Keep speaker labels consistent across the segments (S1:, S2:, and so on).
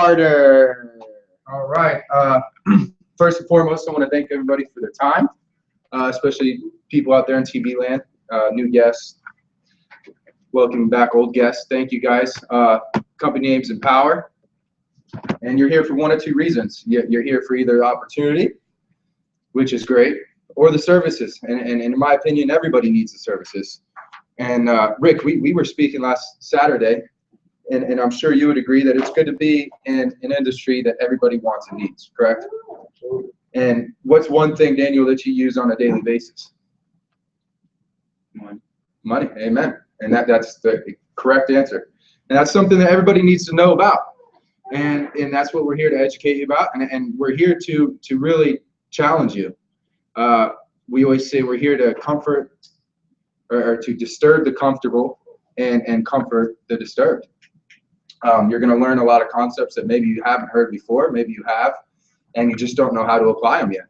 S1: Carter.
S2: All right. First and foremost, I want to thank everybody for their time, especially people out there in TV land, new guests. Welcome back, old guests. Thank you, guys. Company name's Empower, and you're here for one of two reasons. You're here for either the opportunity, which is great, or the services. And in my opinion, everybody needs the services. And Rick, we were speaking last Saturday, and I'm sure you would agree that it's good to be in an industry that everybody wants and needs, correct? And what's one thing, Daniel, that you use on a daily basis? Money. Amen. And that's the correct answer. And that's something that everybody needs to know about. And that's what we're here to educate you about. And we're here to really challenge you. We always say we're here to comfort or to disturb the comfortable and comfort the disturbed. You're going to learn a lot of concepts that maybe you haven't heard before, maybe you have, and you just don't know how to apply them yet.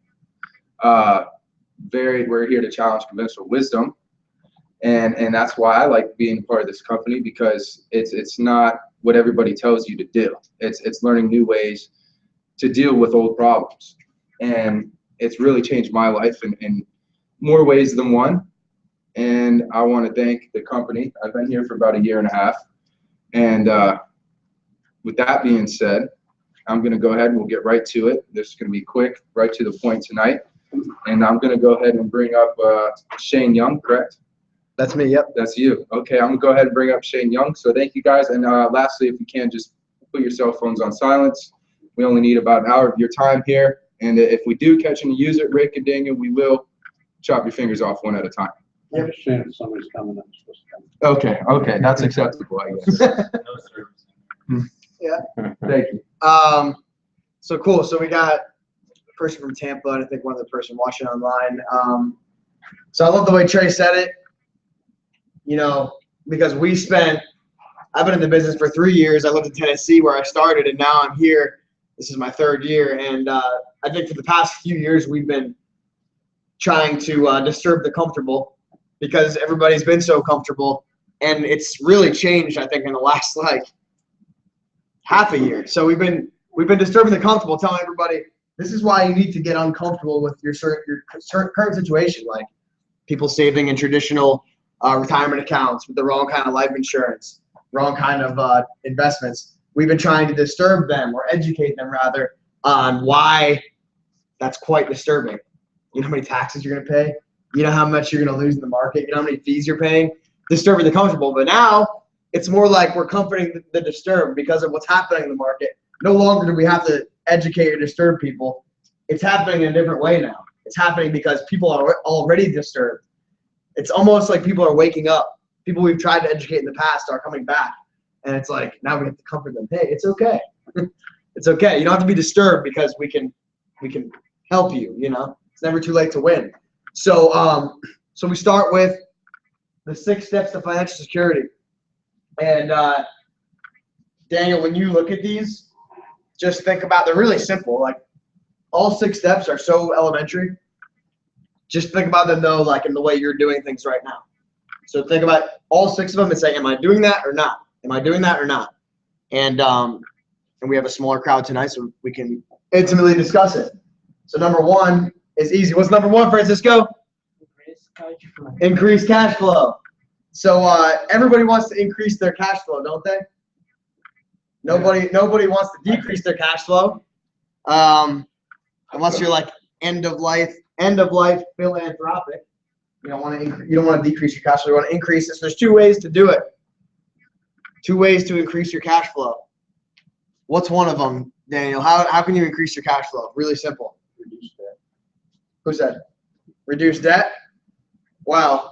S2: We're here to challenge conventional wisdom, and that's why I like being a part of this company, because it's not what everybody tells you to do. It's learning new ways to deal with old problems, and it's really changed my life in more ways than one. And I want to thank the company. I've been here for about 1.5 years, and with that being said, I'm going to go ahead and we'll get right to it. This is going to be quick, right to the point tonight. And I'm going to go ahead and bring up Shane Young, correct?
S1: That's me, yep.
S2: That's you. Okay, I'm going to go ahead and bring up Shane Young. So thank you, guys. And lastly, if you can, just put your cell phones on silence. We only need about an hour of your time here. And if we do catch and use it, Rick and Daniel, we will chop your fingers off one at a time.
S3: Yeah, Shane, somebody's coming. I'm supposed to come.
S2: Okay, that's acceptable, I guess.
S3: No service.
S1: Yeah.
S2: Thank you.
S1: So cool. So we got a person from Tampa, and I think one other person watching online. So I love the way Trey said it. You know, because I've been in the business for 3 years. I lived in Tennessee where I started, and now I'm here. This is my 3rd year, and I think for the past few years we've been trying to disturb the comfortable, because everybody's been so comfortable, and it's really changed, I think, in the last half a year. So we've been disturbing the comfortable, telling everybody this is why you need to get uncomfortable with your current situation, like people saving in traditional retirement accounts with the wrong kind of life insurance, wrong kind of investments. We've been trying to disturb them, or educate them rather, on why that's quite disturbing. You know how many taxes you're going to pay? You know how much you're going to lose in the market? You know how many fees you're paying? Disturbing the comfortable. But now it's more like we're comforting the disturbed because of what's happening in the market. No longer do we have to educate or disturb people. It's happening in a different way now. It's happening because people are already disturbed. It's almost like people are waking up. People we've tried to educate in the past are coming back. And it's like, now we have to comfort them. Hey, it's okay. It's okay. You don't have to be disturbed, because we can help you, you know. It's never too late to win. So so we start with the 6 steps to financial security. And Daniel, when you look at these, just think about, they're really simple. Like, all 6 steps are so elementary. Just think about them though, like in the way you're doing things right now. So think about all 6 of them and say, am I doing that or not? Am I doing that or not? And we have a smaller crowd tonight, so we can intimately discuss it. So number 1 is easy. What's number 1, Francisco? Increase cash flow. So everybody wants to increase their cash flow, don't they? Nobody wants to decrease their cash flow, unless you're like end of life philanthropic. You don't want to decrease your cash flow. You want to increase it. So there's 2 ways to do it. 2 ways to increase your cash flow. What's one of them, Daniel? How can you increase your cash flow? Really simple.
S3: Reduce debt.
S1: Who said? Reduce debt? Wow.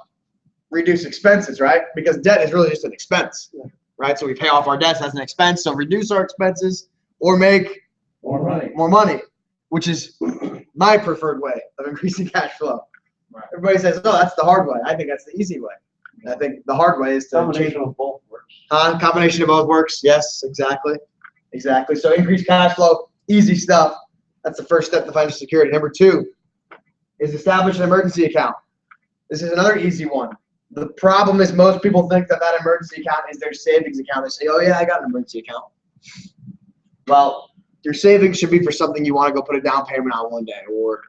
S1: Reduce expenses, right? Because debt is really just an expense, right? So we pay off our debts as an expense. So reduce our expenses or make more money, which is my preferred way of increasing cash flow. Right. Everybody says, oh, that's the hard way. I think that's the easy way. I think the hard way is to
S3: Combination of both works.
S1: Combination of both works. Yes, exactly. So increase cash flow, easy stuff. That's the first step to financial security. Number 2 is establish an emergency account. This is another easy one. The problem is most people think that emergency account is their savings account. They say, oh yeah, I got an emergency account. Well, your savings should be for something you want to go put a down payment on one day, or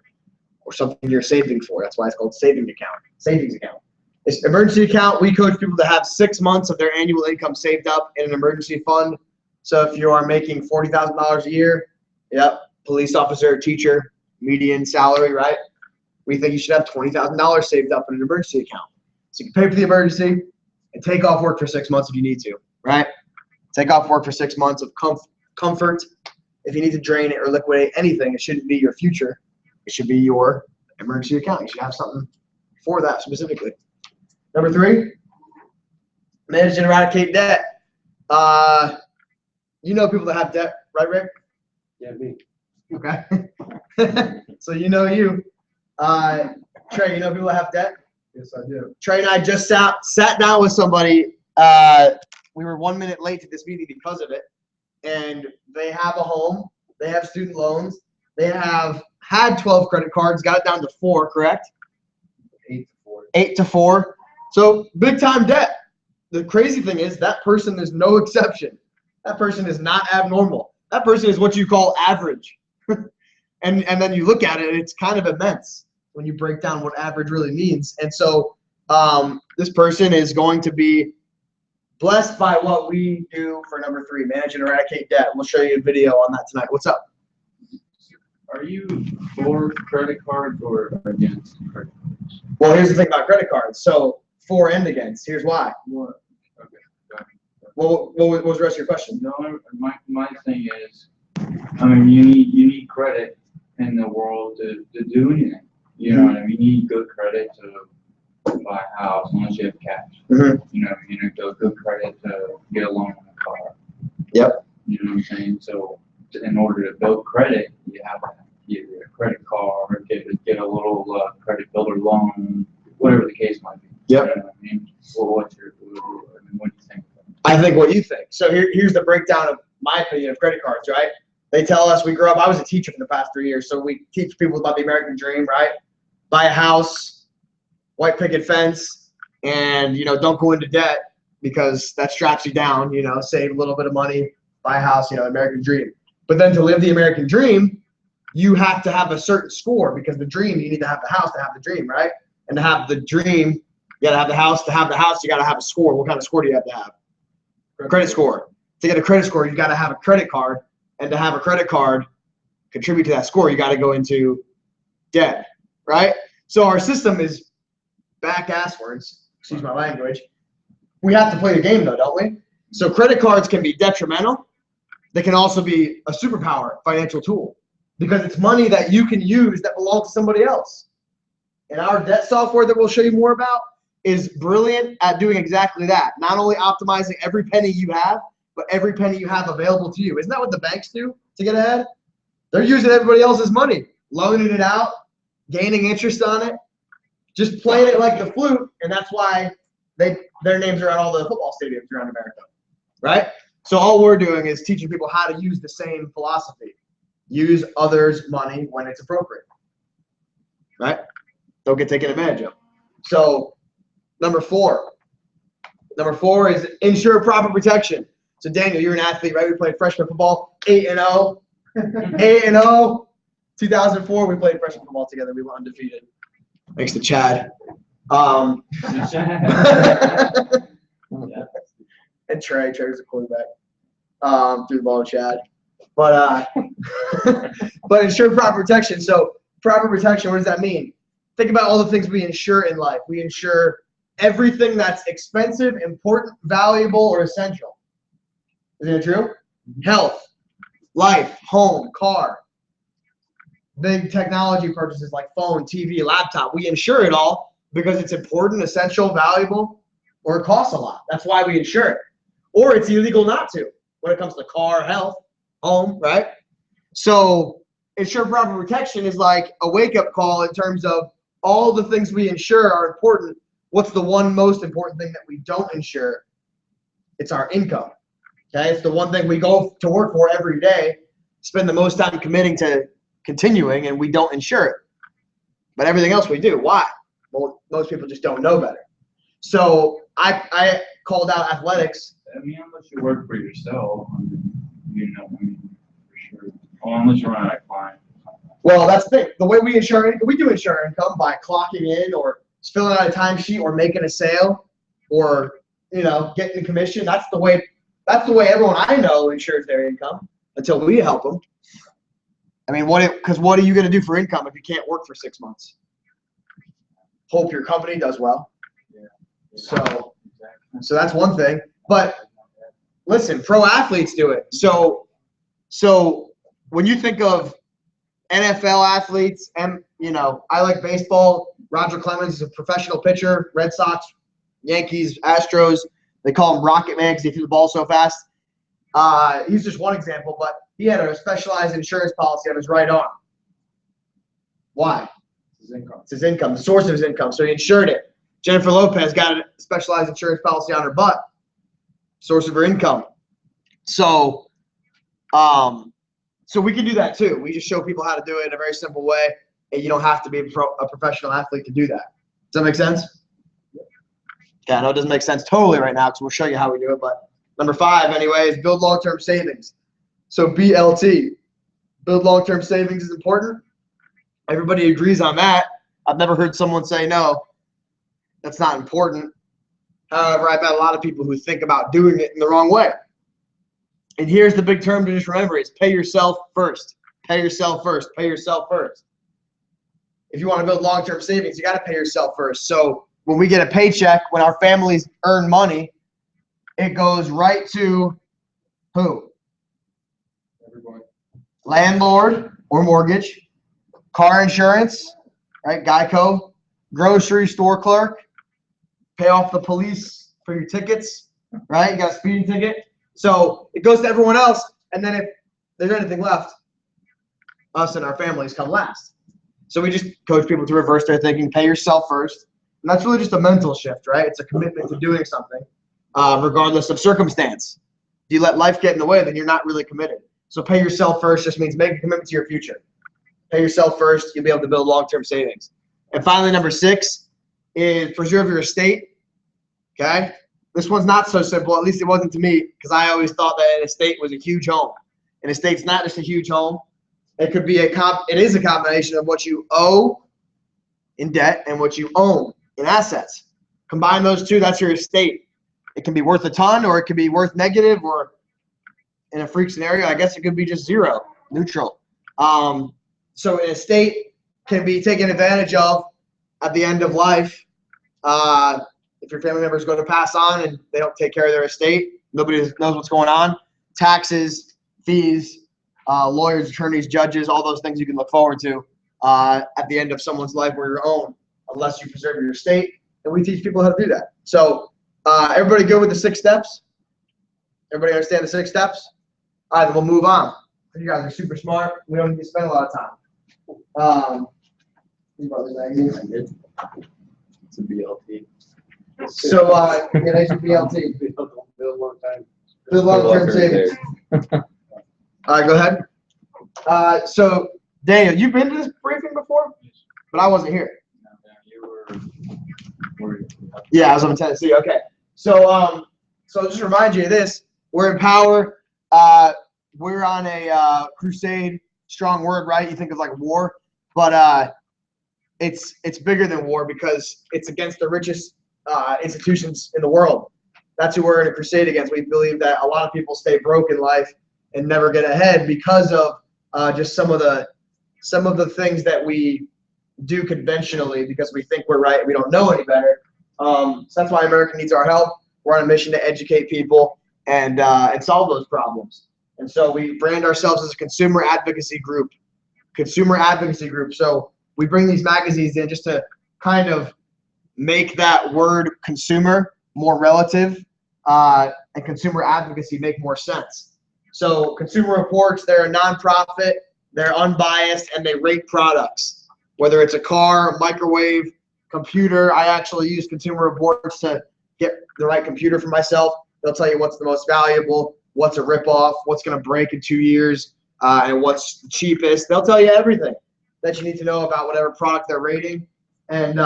S1: something you're saving for. That's why it's called savings account. It's emergency account. We coach people to have 6 months of their annual income saved up in an emergency fund. So if you are making $40,000 a year, yep, police officer, teacher, median salary, right? We think you should have $20,000 saved up in an emergency account. So you can pay for the emergency and take off work for 6 months if you need to, right? Take off work for 6 months of comfort. If you need to drain it or liquidate anything, it shouldn't be your future. It should be your emergency account. You should have something for that specifically. Number 3, manage and eradicate debt. You know people that have debt, right, Rick?
S3: Yeah, me.
S1: Okay. So you know you. Trey, you know people that have debt?
S3: Yes, I do.
S1: Trey and I just sat down with somebody. We were 1 minute late to this meeting because of it. And they have a home. They have student loans. They have had 12 credit cards, got it down to 4, correct?
S3: 8 to 4.
S1: 8 to 4. So big time debt. The crazy thing is that person is no exception. That person is not abnormal. That person is what you call average. and then you look at it, and it's kind of immense when you break down what average really means. And so this person is going to be blessed by what we do for number 3, manage and eradicate debt. We'll show you a video on that tonight. What's up?
S4: Are you for credit cards or against credit cards?
S1: Well, here's the thing about credit cards. So for and against. Here's why.
S4: What? Okay, got it.
S1: What was the rest of your question?
S4: No, my thing is, I mean, you need credit in the world to do anything. You know what I mean? You need good credit to buy a house unless you have cash.
S1: Mhm.
S4: You need good credit to get a loan on a car.
S1: Yep.
S4: You know what I'm saying? So in order to build credit, you have to get a credit card, get a little credit builder loan, whatever the case might be.
S1: Yep.
S4: You know what I mean? Well, what do you think?
S1: I think what you think. So here's the breakdown of my opinion of credit cards, right? They tell us we grew up. I was a teacher for the past 3 years, so we teach people about the American dream, right? Buy a house, white picket fence, and don't go into debt because that straps you down. Save a little bit of money, buy a house. American dream. But then to live the American dream, you have to have a certain score because the dream, you need to have the house to have the dream, right? And to have the dream, you got to have the house. To have the house, you got to have a score. What kind of score do you have to have? Credit score. To get a credit score, you got to have a credit card. And to have a credit card contribute to that score, you got to go into debt, right? So our system is back-asswards, excuse my language. We have to play the game, though, don't we? So credit cards can be detrimental. They can also be a superpower financial tool because it's money that you can use that belongs to somebody else. And our debt software that we'll show you more about is brilliant at doing exactly that. Not only optimizing every penny you have, but every penny you have available to you. Isn't that what the banks do to get ahead? They're using everybody else's money, loaning it out, gaining interest on it, just playing it like the flute, and that's why their names are on all the football stadiums around America, right? So all we're doing is teaching people how to use the same philosophy. Use others' money when it's appropriate, right? Don't get taken advantage of. So number 4 is ensure proper protection. So Daniel, you're an athlete, right? We played freshman football, 8-0, 8-0. 2004, we played freshman football together. We were undefeated. Thanks to Chad. And Trey was a quarterback. Threw the ball to Chad. But ensure proper protection. So proper protection, what does that mean? Think about all the things we insure in life. We insure everything that's expensive, important, valuable, or essential. Isn't it true? Health, life, home, car, big technology purchases like phone, TV, laptop. We insure it all because it's important, essential, valuable, or it costs a lot. That's why we insure it. Or it's illegal not to when it comes to car, health, home, right? So insure proper protection is like a wake-up call in terms of all the things we insure are important. What's the one most important thing that we don't insure? It's our income. Okay, it's the one thing we go to work for every day, spend the most time committing to continuing, and we don't insure it. But everything else we do. Why? Well, most people just don't know better. So I called out athletics.
S4: I mean, unless you work for yourself, I mean, Well, unless you run out of clients.
S1: Well, that's the thing. The way we do insure income by clocking in or filling out a timesheet or making a sale or, getting a commission. That's the way everyone I know insures their income until we help them. I mean, because what are you going to do for income if you can't work for 6 months? Hope your company does well.
S4: Yeah.
S1: So that's one thing. But listen, pro athletes do it. So when you think of NFL athletes, and I like baseball. Roger Clemens is a professional pitcher. Red Sox, Yankees, Astros. They call him Rocket Man because he threw the ball so fast. He's just one example, but he had a specialized insurance policy on his right arm. Why? It's his income, the source of his income. So he insured it. Jennifer Lopez got a specialized insurance policy on her butt. Source of her income. So we can do that too. We just show people how to do it in a very simple way, and you don't have to be a professional athlete to do that. Does that make sense? Yeah, I know it doesn't make sense totally right now because we'll show you how we do it. But number 5, anyway, is build long-term savings. So BLT, build long-term savings is important. Everybody agrees on that. I've never heard someone say no, that's not important. However, I've met a lot of people who think about doing it in the wrong way. And here's the big term to just remember is pay yourself first. Pay yourself first. Pay yourself first. If you want to build long-term savings, you got to pay yourself first. So when we get a paycheck, when our families earn money, it goes right to who?
S2: Everybody.
S1: Landlord or mortgage, car insurance, right? Geico, grocery store clerk, pay off the police for your tickets, right? You got a speeding ticket. So it goes to everyone else, and then if there's anything left, us and our families come last. So we just coach people to reverse their thinking, pay yourself first. And that's really just a mental shift, right? It's a commitment to doing something, regardless of circumstance. If you let life get in the way, then you're not really committed. So pay yourself first just means make a commitment to your future. Pay yourself first, you'll be able to build long-term savings. And finally, number 6 is preserve your estate, okay? This one's not so simple, at least it wasn't to me, because I always thought that an estate was a huge home. An estate's not just a huge home. It could be it is a combination of what you owe in debt and what you own in assets. Combine those two, that's your estate. It can be worth a ton, or it can be worth negative, or in a freak scenario, I guess it could be just zero, neutral. So an estate can be taken advantage of at the end of life. If your family member is going to pass on and they don't take care of their estate, nobody knows what's going on. Taxes, fees, lawyers, attorneys, judges, all those things you can look forward to at the end of someone's life or your own, unless you preserve your estate. And we teach people how to do that. So everybody good with the 6 steps? Everybody understand the 6 steps? All right, then we'll move on. You guys are super smart. We don't need to spend a lot of time.
S3: It's a BLT.
S1: So, yeah, that's your BLT.
S3: Build long-time.
S1: Build long-term savings. All right, go ahead. So, Daniel, you've been to this briefing before? But I wasn't here.
S4: You were.
S1: Yeah, I was up in Tennessee. Okay. So just remind you of this. We're in power. We're on a crusade. Strong word, right? You think of like war, but it's bigger than war because it's against the richest institutions in the world. That's who we're in a crusade against. We believe that a lot of people stay broke in life and never get ahead because of just some of the things that we do conventionally because we think we're right. We don't know any better. So that's why America needs our help. We're on a mission to educate people and solve those problems. And so we brand ourselves as a consumer advocacy group. So we bring these magazines in just to kind of make that word consumer more relative and consumer advocacy make more sense. So Consumer Reports, they're a nonprofit, they're unbiased, and they rate products. Whether it's a car, microwave, computer, I actually use Consumer Reports to get the right computer for myself. They'll tell you what's the most valuable, what's a ripoff, what's going to break in 2 years, and what's the cheapest. They'll tell you everything that you need to know about whatever product they're rating. And,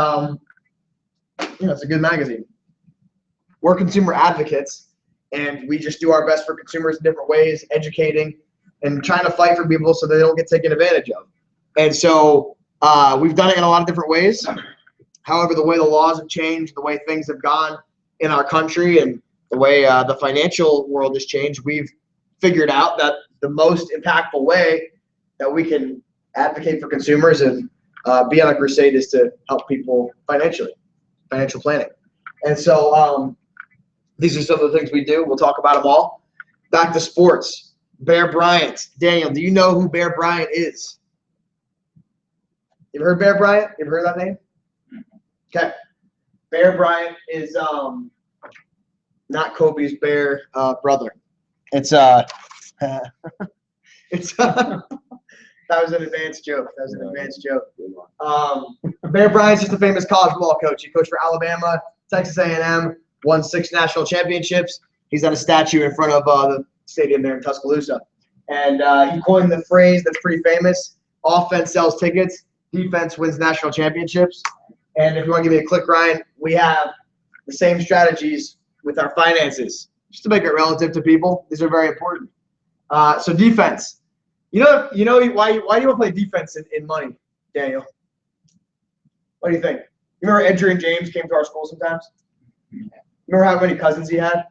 S1: it's a good magazine. We're consumer advocates, and we just do our best for consumers in different ways, educating and trying to fight for people so they don't get taken advantage of. And so we've done it in a lot of different ways. However, the way the laws have changed, the way things have gone in our country, and the way the financial world has changed, we've figured out that the most impactful way that we can advocate for consumers and be on a crusade is to help people financially, financial planning. And so these are some of the things we do. We'll talk about them all. Back to sports. Bear Bryant. Daniel, do you know who Bear Bryant is? You've heard Bear Bryant? You've heard that name? Okay. Bear Bryant is not Kobe's bear brother. It's it's that was an advanced joke. Bear Bryant's just a famous college football coach. He coached for Alabama, Texas A&M, won 6 national championships. He's got a statue in front of the stadium there in Tuscaloosa. And he coined the phrase that's pretty famous: offense sells tickets, defense wins national championships. And if you want to give me a click, Ryan, we have the same strategies with our finances, just to make it relative to people. These are very important. So defense. You know why do you want to play defense in money, Daniel? What do you think? You remember Adrian James came to our school sometimes? Remember how many cousins he had?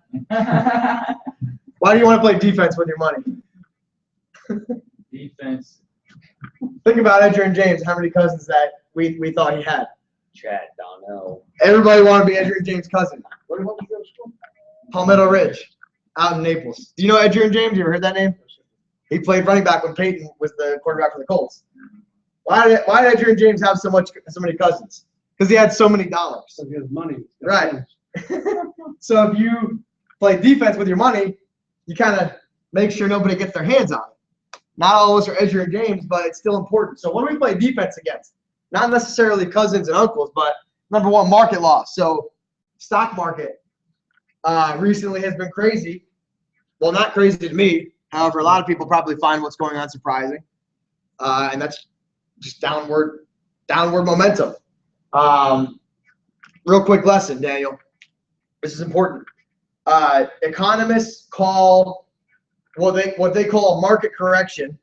S1: Why do you want to play defense with your money?
S4: Defense.
S1: Think about Adrian James, how many cousins that we thought he had.
S3: Chad Donnell.
S1: Everybody wanted to be Adrian James' cousin. Where did you go to school? Palmetto Ridge, out in Naples. Do you know Adrian James? You ever heard that name? He played running back when Peyton was the quarterback for the Colts. Why did Adrian James have so many cousins? Because he had so many dollars.
S3: So he has money.
S1: Right. So if you play defense with your money, you kind of make sure nobody gets their hands on it. Not all of us are Adrian James, but it's still important. So what do we play defense against? Not necessarily cousins and uncles, but number one, market loss. So stock market recently has been crazy. Well, not crazy to me. However, a lot of people probably find what's going on surprising. And that's just downward momentum. Real quick lesson, Daniel. This is important. Economists call what they call a market correction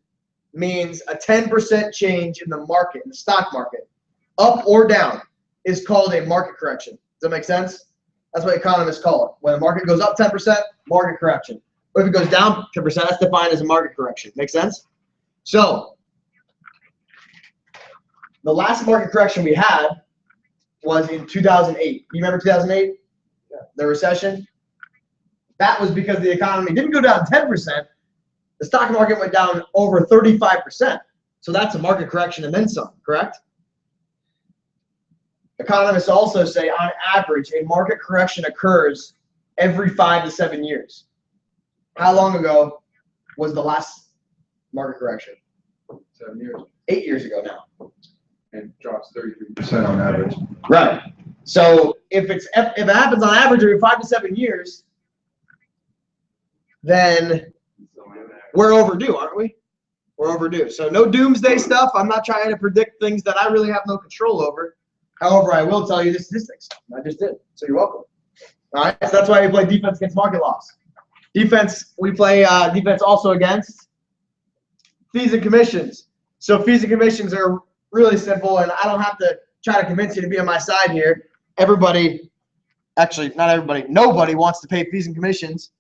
S1: means a 10% change in the market, in the stock market, up or down, is called a market correction. Does that make sense? That's what economists call it. When the market goes up 10%, market correction. Or if it goes down 10%, that's defined as a market correction. Make sense? So the last market correction we had was in 2008. You remember 2008? Yeah. The recession? That was because the economy didn't go down 10%. The stock market went down over 35%. So that's a market correction and then some, correct? Economists also say, on average, a market correction occurs every 5 to 7 years. How long ago was the last market correction?
S2: 7 years.
S1: 8 years ago now.
S2: And drops 33% on average.
S1: Right. So if it happens on average every 5 to 7 years, then we're overdue, aren't we? We're overdue. So no doomsday stuff. I'm not trying to predict things that I really have no control over. However, I will tell you the statistics. I just did. So you're welcome. All right. So that's why we play defense against market loss. Defense, we play defense also against fees and commissions. So fees and commissions are really simple, and I don't have to try to convince you to be on my side here. Everybody, actually not everybody, nobody wants to pay fees and commissions,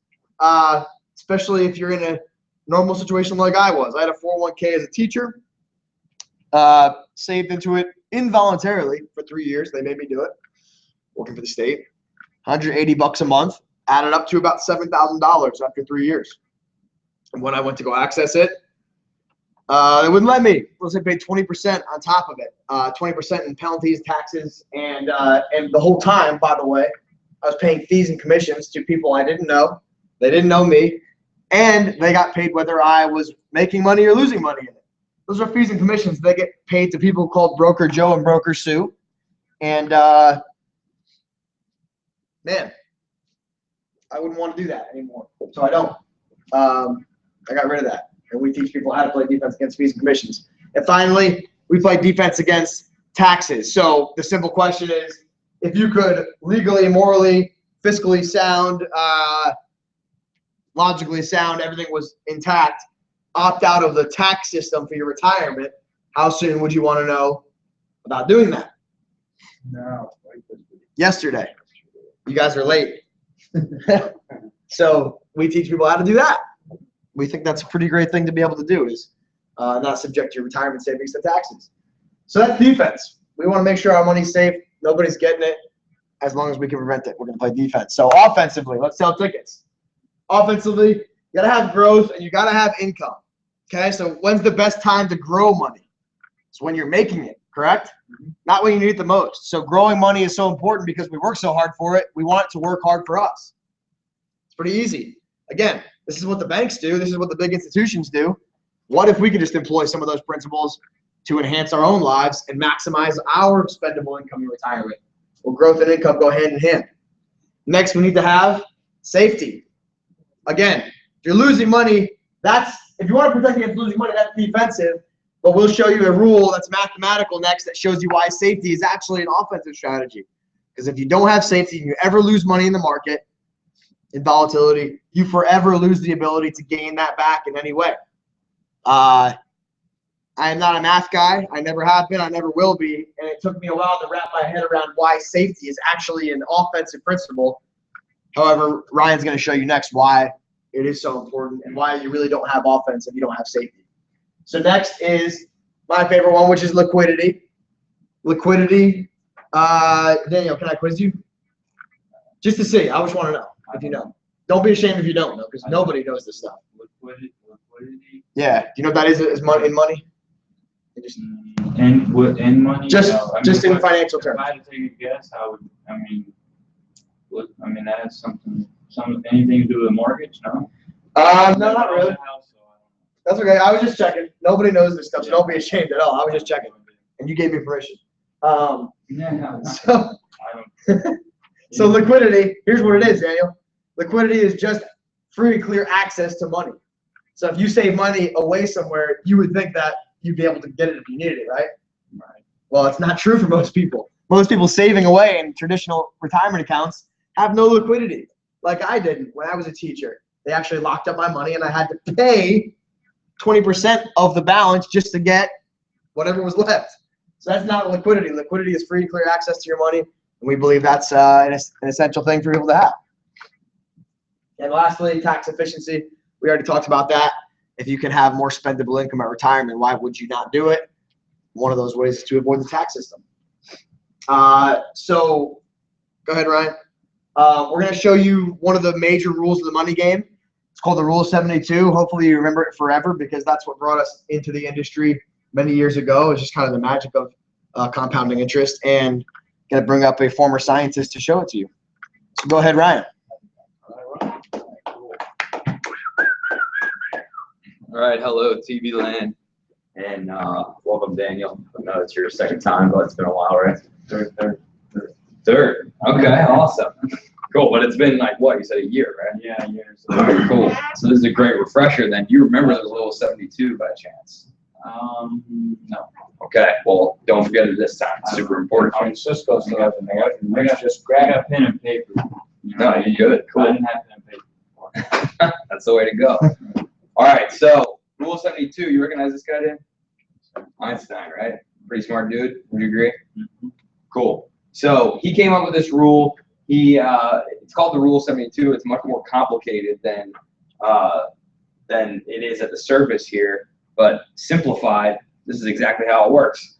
S1: especially if you're in a normal situation like I was. I had a 401k as a teacher, saved into it involuntarily for 3 years. They made me do it, working for the state. $180 a month, added up to about $7,000 after 3 years. And when I went to go access it, they wouldn't let me. Unless I paid 20% on top of it, 20% in penalties, taxes, and the whole time, by the way, I was paying fees and commissions to people I didn't know. They didn't know me, and they got paid whether I was making money or losing money in it. Those are fees and commissions. They get paid to people called Broker Joe and Broker Sue, and man, I wouldn't want to do that anymore. So I don't. I got rid of that. And we teach people how to play defense against fees and commissions. And finally, we play defense against taxes. So the simple question is, if you could legally, morally, fiscally sound, logically sound, everything was intact, opt out of the tax system for your retirement, how soon would you want to know about doing that?
S3: No. Wait this week.
S1: Yesterday. You guys are late. So we teach people how to do that. We think that's a pretty great thing to be able to do, is not subject your retirement savings to taxes. So that's defense. We want to make sure our money's safe. Nobody's getting it. As long as we can prevent it, we're going to play defense. So offensively, let's sell tickets. Offensively, you got to have growth and you got to have income. Okay, so when's the best time to grow money? It's when you're making it, correct? Not when you need it the most. So growing money is so important because we work so hard for it. We want it to work hard for us. It's pretty easy. Again, this is what the banks do. This is what the big institutions do. What if we could just employ some of those principles to enhance our own lives and maximize our spendable income in retirement? Well, growth and income go hand in hand. Next, we need to have safety. Again, if you're losing money, if you want to protect against losing money, that's defensive. But we'll show you a rule that's mathematical next that shows you why safety is actually an offensive strategy. Because if you don't have safety and you ever lose money in the market, in volatility, you forever lose the ability to gain that back in any way. I am not a math guy. I never have been. I never will be. And it took me a while to wrap my head around why safety is actually an offensive principle. However, Ryan's going to show you next why it is so important and why you really don't have offense if you don't have safety. So next is my favorite one, which is liquidity. Liquidity. Daniel, can I quiz you? Just to see. I just want to know if you know. Don't be ashamed if you don't know, because nobody knows this stuff.
S4: Liquidity.
S1: Yeah. Do you know what that is money, in money? It just,
S4: In money?
S1: Just
S4: No, I mean,
S1: in
S4: if
S1: financial
S4: If
S1: terms.
S4: I had to take a guess, that has anything to do with a mortgage, no?
S1: No, not really.
S4: House, so I
S1: That's okay. I was just checking. Nobody knows this stuff, so don't be ashamed at all. I was just checking, and you gave me permission.
S4: don't know.
S1: So,
S4: I don't.
S1: so liquidity. Here's what it is, Daniel. Liquidity is just free, clear access to money. So if you save money away somewhere, you would think that you'd be able to get it if you needed it, right?
S4: Right.
S1: Well, it's not true for most people. Most people saving away in traditional retirement accounts have no liquidity, like I didn't when I was a teacher. They actually locked up my money, and I had to pay 20% of the balance just to get whatever was left. So that's not liquidity. Liquidity is free, clear access to your money, and we believe that's an essential thing for people to have. And lastly, tax efficiency. We already talked about that. If you can have more spendable income at retirement, why would you not do it? One of those ways is to avoid the tax system. So go ahead, Ryan. We're going to show you one of the major rules of the money game. It's called the Rule of 72. Hopefully you remember it forever, because that's what brought us into the industry many years ago. It's just kind of the magic of compounding interest, and going to bring up a former scientist to show it to you. So go ahead, Ryan.
S5: All right, hello, TV land, and welcome, Daniel. I know it's your second time, but it's been a while, right? Third. Okay, awesome. Cool, but it's been like, what, you said a year, right?
S4: Yeah, years.
S5: All right, cool. So this is a great refresher then. Do you remember the Rule 72 by chance?
S4: No.
S5: Okay, well, don't forget it this time. It's super important.
S3: Francisco still hasn't had it, and
S4: I
S3: let's
S4: got
S3: just
S4: I
S3: grab
S4: got pen and paper.
S5: No, you're good.
S4: I
S5: Cool.
S4: didn't have pen and paper before.
S5: That's the way to go. All right, so Rule 72, you recognize this guy, Dan? Einstein, right? Pretty smart dude. Would you agree?
S4: Mm-hmm.
S5: Cool. So he came up with this rule. It's called the Rule 72. It's much more complicated than it is at the surface here, but simplified, this is exactly how it works.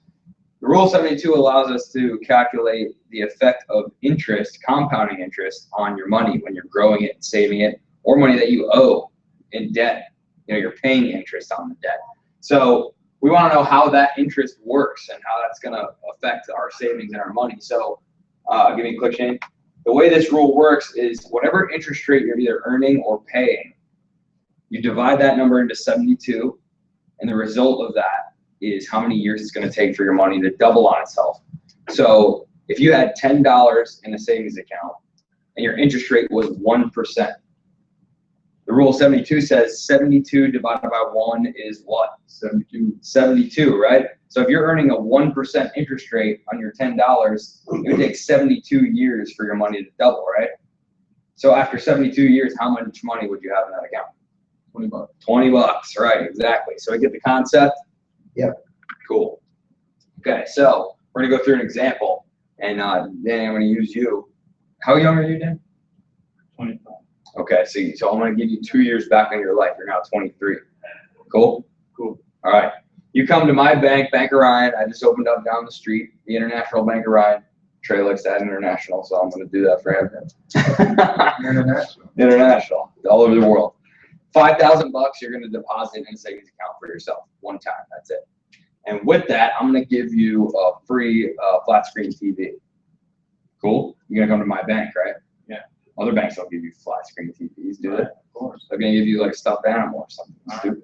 S5: The Rule 72 allows us to calculate the effect of interest, compounding interest, on your money when you're growing it and saving it, or money that you owe in debt. You're paying interest on the debt. So we want to know how that interest works and how that's going to affect our savings and our money. So give me a quick change. The way this rule works is whatever interest rate you're either earning or paying, you divide that number into 72, and the result of that is how many years it's going to take for your money to double on itself. So if you had $10 in a savings account and your interest rate was 1%, the Rule 72 says 72 divided by 1 is what? 72. 72, right? So if you're earning a 1% interest rate on your $10, it would take 72 years for your money to double, right? So after 72 years, how much money would you have in that account?
S2: $20.
S5: 20 bucks, right? Exactly. So I get the concept.
S1: Yep.
S5: Cool. Okay, so we're gonna go through an example, and Danny, I'm gonna use you. How young are you, Dan?
S4: 25.
S5: Okay, so I'm gonna give you 2 years back on your life. You're now 23. Cool.
S4: Cool.
S5: All right. You come to my bank, Bank Orion. I just opened up down the street, the International Bank Orion. Trey likes that international, so I'm gonna do that for him.
S2: International.
S5: International, all over the world. $5,000 you're gonna deposit in a savings account for yourself one time. That's it. And with that, I'm gonna give you a free flat screen TV. Cool. You're gonna come to my bank, right?
S4: Yeah.
S5: Other banks don't give you flat screen TVs, do they?
S4: Of course.
S5: They're gonna give you like a stuffed animal or something stupid.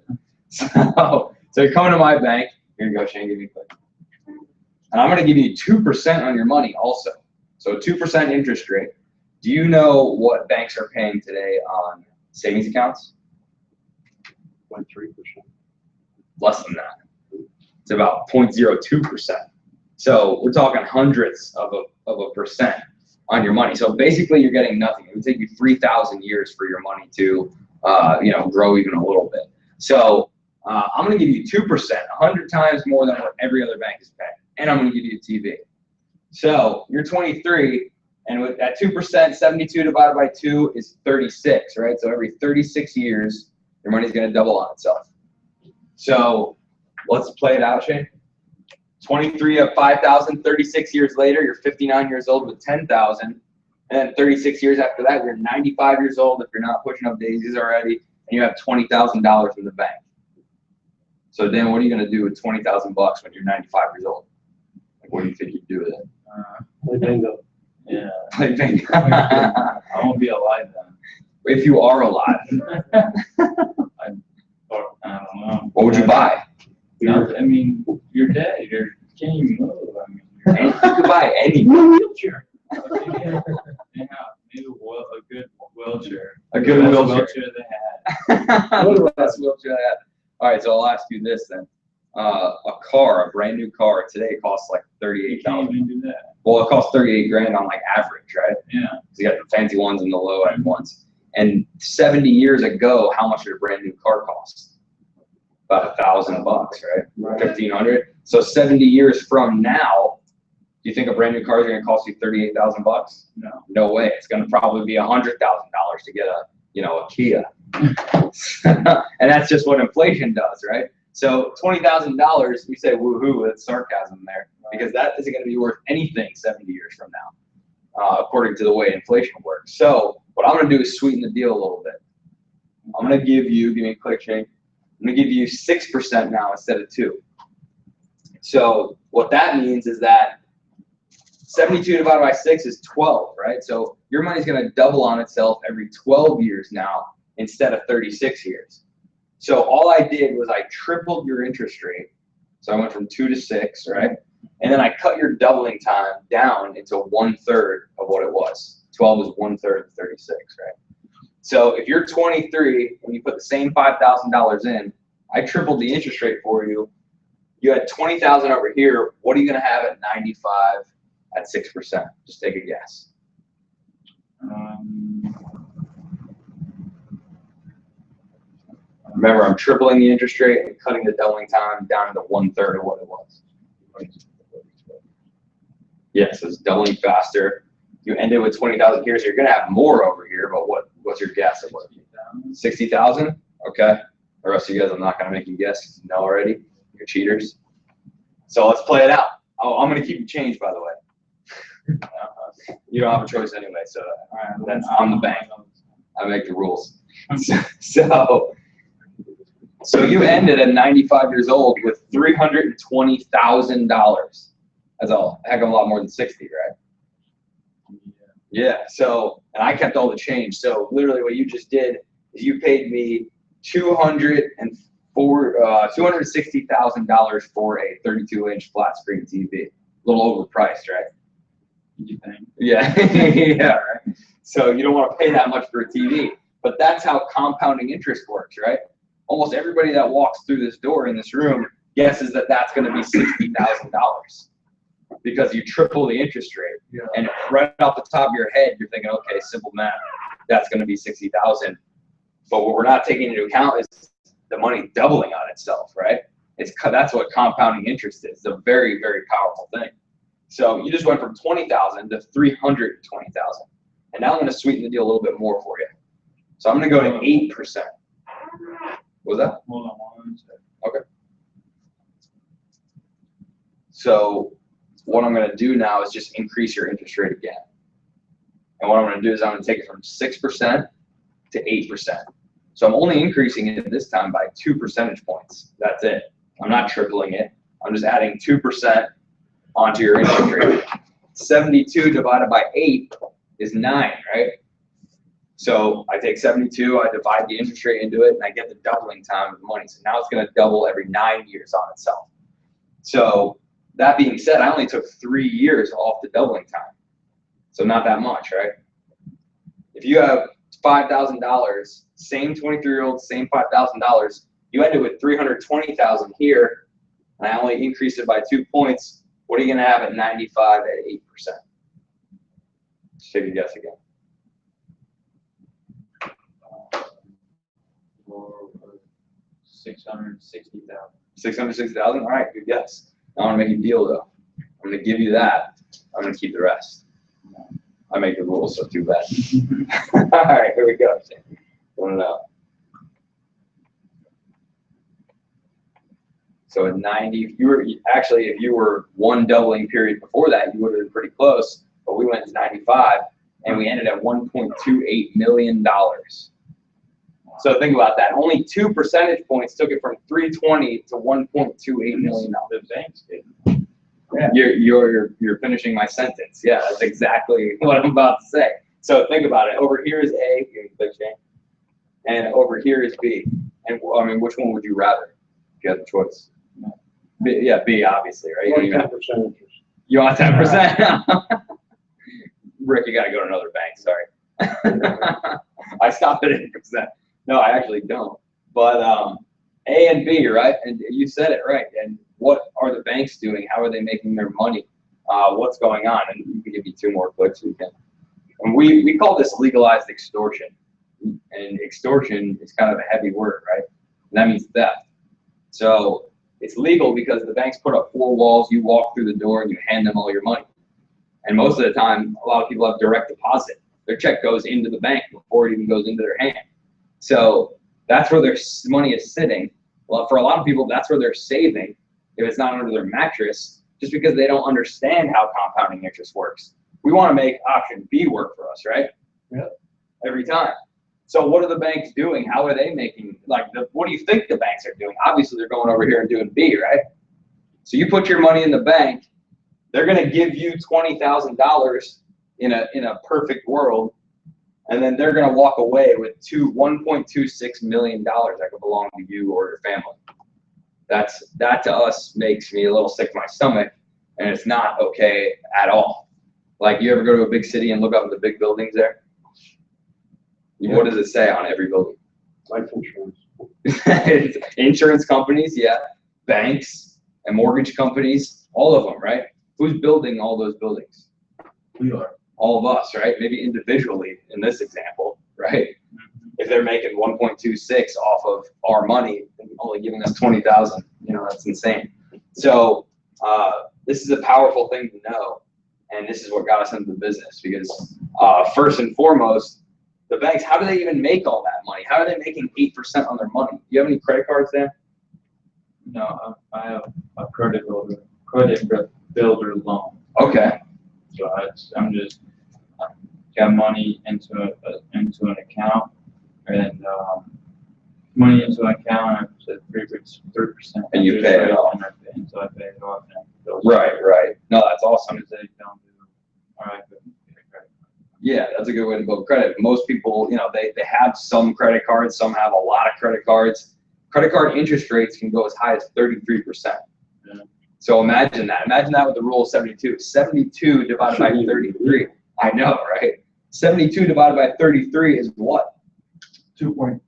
S5: So you're coming to my bank. Here you go, Shane. Give me a click. And I'm gonna give you 2% on your money also. So 2% interest rate. Do you know what banks are paying today on savings accounts?
S3: 0.3%.
S5: Less than that. It's about 0.02%. So we're talking hundredths of a percent on your money. So basically, you're getting nothing. It would take you 3,000 years for your money to, grow even a little bit. So I'm going to give you 2%, 100 times more than what every other bank is paying, and I'm going to give you a TV. So you're 23, and with that 2%, 72 divided by 2 is 36, right? So every 36 years, your money's going to double on itself. So let's play it out, Shane. 23 of 5,000, 36 years later, you're 59 years old with 10,000. And then 36 years after that, you're 95 years old if you're not pushing up daisies already, and you have $20,000 in the bank. So Dan, what are you going to do with $20,000 when you're 95 years old? Like, what do you think you'd do with it?
S3: Play bingo.
S4: Yeah.
S5: Play bingo.
S4: I won't be alive then.
S5: If you are alive,
S4: Or, I don't know.
S5: what would you buy?
S4: No, I mean, you're dead. You can't even move. I mean,
S5: You could buy anything.
S4: wheelchair. Yeah, maybe a good wheelchair.
S5: A good
S4: Best
S5: wheelchair.
S4: they had.
S5: What the best wheelchair I had? All right, so I'll ask you this then. A car, a brand new car today costs like
S4: You can't
S5: $38,000.
S4: even do that.
S5: Well, it costs 38 grand on like average, right?
S4: Yeah.
S5: Because you got the fancy ones and the low end ones. And 70 years ago, how much did a brand new car cost? About $1,000, right? 1,500. So 70 years from now, do you think a brand new car is going to cost you $38,000?
S4: No.
S5: No way. It's going to probably be $100,000 to get a Kia. And that's just what inflation does, right? So $20,000, we say woohoo with sarcasm there, because that isn't going to be worth anything 70 years from now, according to the way inflation works. So what I'm going to do is sweeten the deal a little bit. I'm going to give me a click, Shane. I'm going to give you 6% now instead of 2. So what that means is that 72 divided by 6 is 12, right? So your money's going to double on itself every 12 years now instead of 36 years. So all I did was I tripled your interest rate. So I went from 2 to 6, right? And then I cut your doubling time down into 1/3 of what it was. 12 is 1/3 of 36, right? So if you're 23 and you put the same $5,000 in, I tripled the interest rate for you. You had 20,000 over here. What are you going to have at 95 at 6%? Just take a guess. Remember, I'm tripling the interest rate and cutting the doubling time down to 1/3 of what it was. Yes, it's doubling faster. You ended with 20,000 here, so you're going to have more over here. But what's your guess of what? 60,000? Okay. The rest of you guys, I'm not going to make you guess. You know already. You're cheaters. So let's play it out. Oh, I'm going to keep you change, by the way. You don't have a choice anyway, so I'm the bank. I make the rules. So you ended at 95 years old with $320,000. That's a heck of a lot more than 60, right? Yeah. So, and I kept all the change. So literally, what you just did is you paid me $260,000 for a 32-inch flat screen TV. A little overpriced, right?
S4: You think?
S5: Yeah. Yeah. Right. So you don't want to pay that much for a TV, but that's how compounding interest works, right? Almost everybody that walks through this door in this room guesses that that's going to be $60,000 because you triple the interest rate.
S2: Yeah.
S5: And right off the top of your head, you're thinking, okay, simple math, that's going to be $60,000. But what we're not taking into account is the money doubling on itself, right? That's what compounding interest is. It's a very, very powerful thing. So you just went from 20,000 to 320,000. And now I'm going to sweeten the deal a little bit more for you. So I'm going to go to 8%. What was that?
S4: Hold on one second.
S5: Okay. So what I'm going to do now is just increase your interest rate again. And what I'm going to do is I'm going to take it from 6% to 8%. So I'm only increasing it this time by 2 percentage points. That's it. I'm not tripling it. I'm just adding 2% onto your interest rate. 72 divided by 8 is 9, right? So I take 72, I divide the interest rate into it, and I get the doubling time of the money. So now it's going to double every 9 years on itself. So that being said, I only took 3 years off the doubling time. So not that much, right? If you have $5,000, same 23-year-old, same $5,000, you end up with $320,000 here, and I only increased it by 2 points. What are you going to have at 95 at 8%? Just take a guess again.
S4: Or 660,000.
S5: 660,000? All right, good guess. I want to make a deal though. I'm going to give you that. I'm going to keep the rest. I make the rules, so too bad. All right, here we go. Want to know? So at 90, if you were one doubling period before that, you would have been pretty close. But we went to 95, and we ended at $1.28 million. So think about that. Only 2 percentage points took it from 320 to $1.28 million.
S4: The banks did.
S5: Yeah. You're finishing my sentence. Yeah, that's exactly what I'm about to say. So think about it. Over here is A, and over here is B. And I mean, which one would you rather? If you had the choice. B, yeah, B, obviously, right?
S3: Or 10% interest.
S5: You want 10%? Rick, you got to go to another bank. Sorry. I stopped at 8%. No, I actually don't. But A and B, right? And you said it right. And what are the banks doing? How are they making their money? What's going on? And you can give me 2 more clicks. We can. And we call this legalized extortion. And extortion is kind of a heavy word, right? And that means theft. So it's legal because the banks put up 4 walls. You walk through the door and you hand them all your money. And most of the time, a lot of people have direct deposit. Their check goes into the bank before it even goes into their hand. So that's where their money is sitting. Well, for a lot of people, that's where they're saving if it's not under their mattress, just because they don't understand how compounding interest works. We want to make option B work for us, right?
S3: Yep.
S5: Every time. So what are the banks doing? How are they making, what do you think the banks are doing? Obviously, they're going over here and doing B, right? So you put your money in the bank, they're going to give you $20,000 in a perfect world, and then they're going to walk away with $1.26 million that could belong to you or your family. That to us makes me a little sick to my stomach, and it's not okay at all. Like, you ever go to a big city and look up at the big buildings there?
S3: Yeah.
S5: What does it say on every building?
S3: Life insurance.
S5: Insurance companies, yeah, banks and mortgage companies, all of them, right? Who's building all those buildings?
S4: We are.
S5: All of us, right? Maybe individually in this example, right? If they're making 1.26 off of our money and only giving us 20,000, that's insane. So this is a powerful thing to know, and this is what got us into the business, because first and foremost, the banks, how do they even make all that money? How are they making 8% on their money? Do you have any credit cards, Dan?
S4: No, I have a credit builder loan.
S5: Okay.
S4: So I'm just got money into an account, and money into an account. I said 3%.
S5: And you pay it off.
S4: Until I pay it off.
S5: Right. No, that's awesome.
S4: They don't do. All right, but get a credit card.
S5: Yeah, that's a good way to build credit. Most people, they have some credit cards. Some have a lot of credit cards. Credit card interest rates can go as high as 33%.
S4: Yeah.
S5: So imagine that. Imagine that with the rule of 72. 72 divided by 33. I know, right? 72 divided by 33 is what?
S3: 2.2.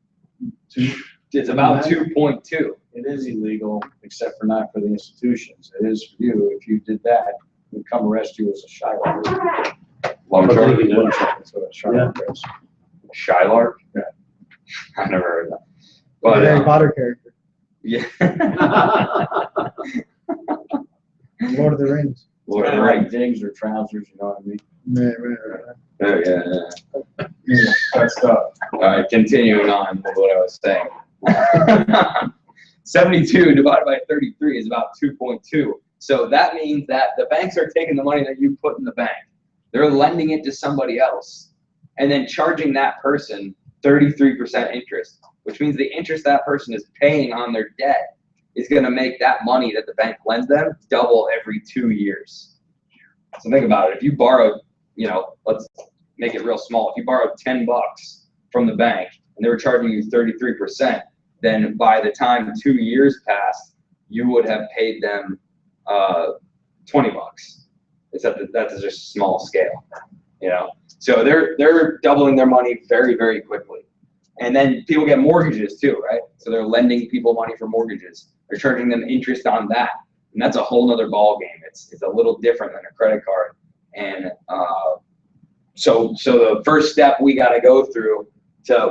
S5: It's about 2.2.
S3: It is illegal, except for not for the institutions. It is for you. If you did that, we'd come arrest you as a Shylark.
S5: Long
S3: But
S5: term.
S3: legally, that's what a Shylark is.
S5: Shylark?
S3: Yeah.
S5: I never heard of that.
S1: But
S5: But
S1: Harry Potter character,
S5: yeah.
S1: Lord of the Rings.
S5: Lord of
S3: Kind
S5: the
S3: of
S5: Rings.
S3: like digs or trousers, you know what I mean?
S1: Right.
S5: Oh, yeah.
S2: Yeah, that's tough.
S5: All right, continuing on with what I was saying. 72 divided by 33 is about 2.2. So that means that the banks are taking the money that you put in the bank. They're lending it to somebody else and then charging that person 33% interest, which means the interest that person is paying on their debt is going to make that money that the bank lends them double every 2 years. So think about it. If you borrowed, let's make it real small. If you borrowed $10 from the bank and they were charging you 33%, then by the time 2 years passed, you would have paid them $20. Except that that's just a small scale, So they're doubling their money very, very quickly. And then people get mortgages too, right? So they're lending people money for mortgages. They're charging them interest on that. And that's a whole nother ball game. It's a little different than a credit card. And so the first step we got to go through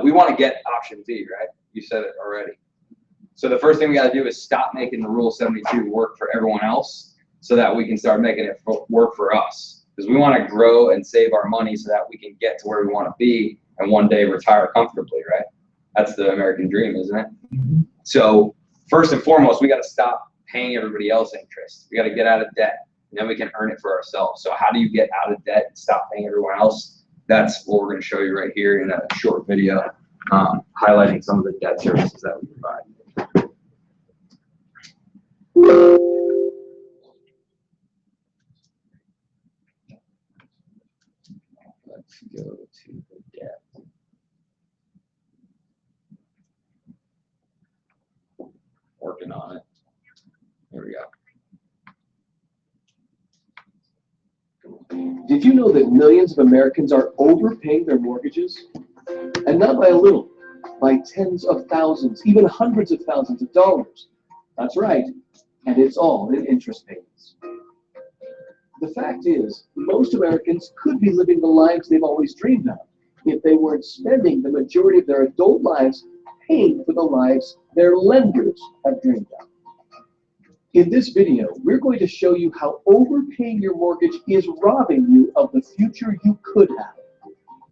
S5: we want to get option B, right? You said it already. So the first thing we got to do is stop making the Rule 72 work for everyone else so that we can start making it work for us. Because we want to grow and save our money so that we can get to where we want to be and one day retire comfortably, right? That's the American dream, isn't it?
S2: Mm-hmm.
S5: So first and foremost, we got to stop paying everybody else interest. We got to get out of debt, and then we can earn it for ourselves. So how do you get out of debt and stop paying everyone else? That's what we're going to show you right here in a short video, highlighting some of the debt services that we provide. Let's go to the debt. Working on it. There we go.
S6: Did you know that millions of Americans are overpaying their mortgages? And not by a little, by tens of thousands, even hundreds of thousands of dollars. That's right, and it's all in interest payments. The fact is, most Americans could be living the lives they've always dreamed of if they weren't spending the majority of their adult lives paying for the lives their lenders have dreamed of. In this video, we're going to show you how overpaying your mortgage is robbing you of the future you could have,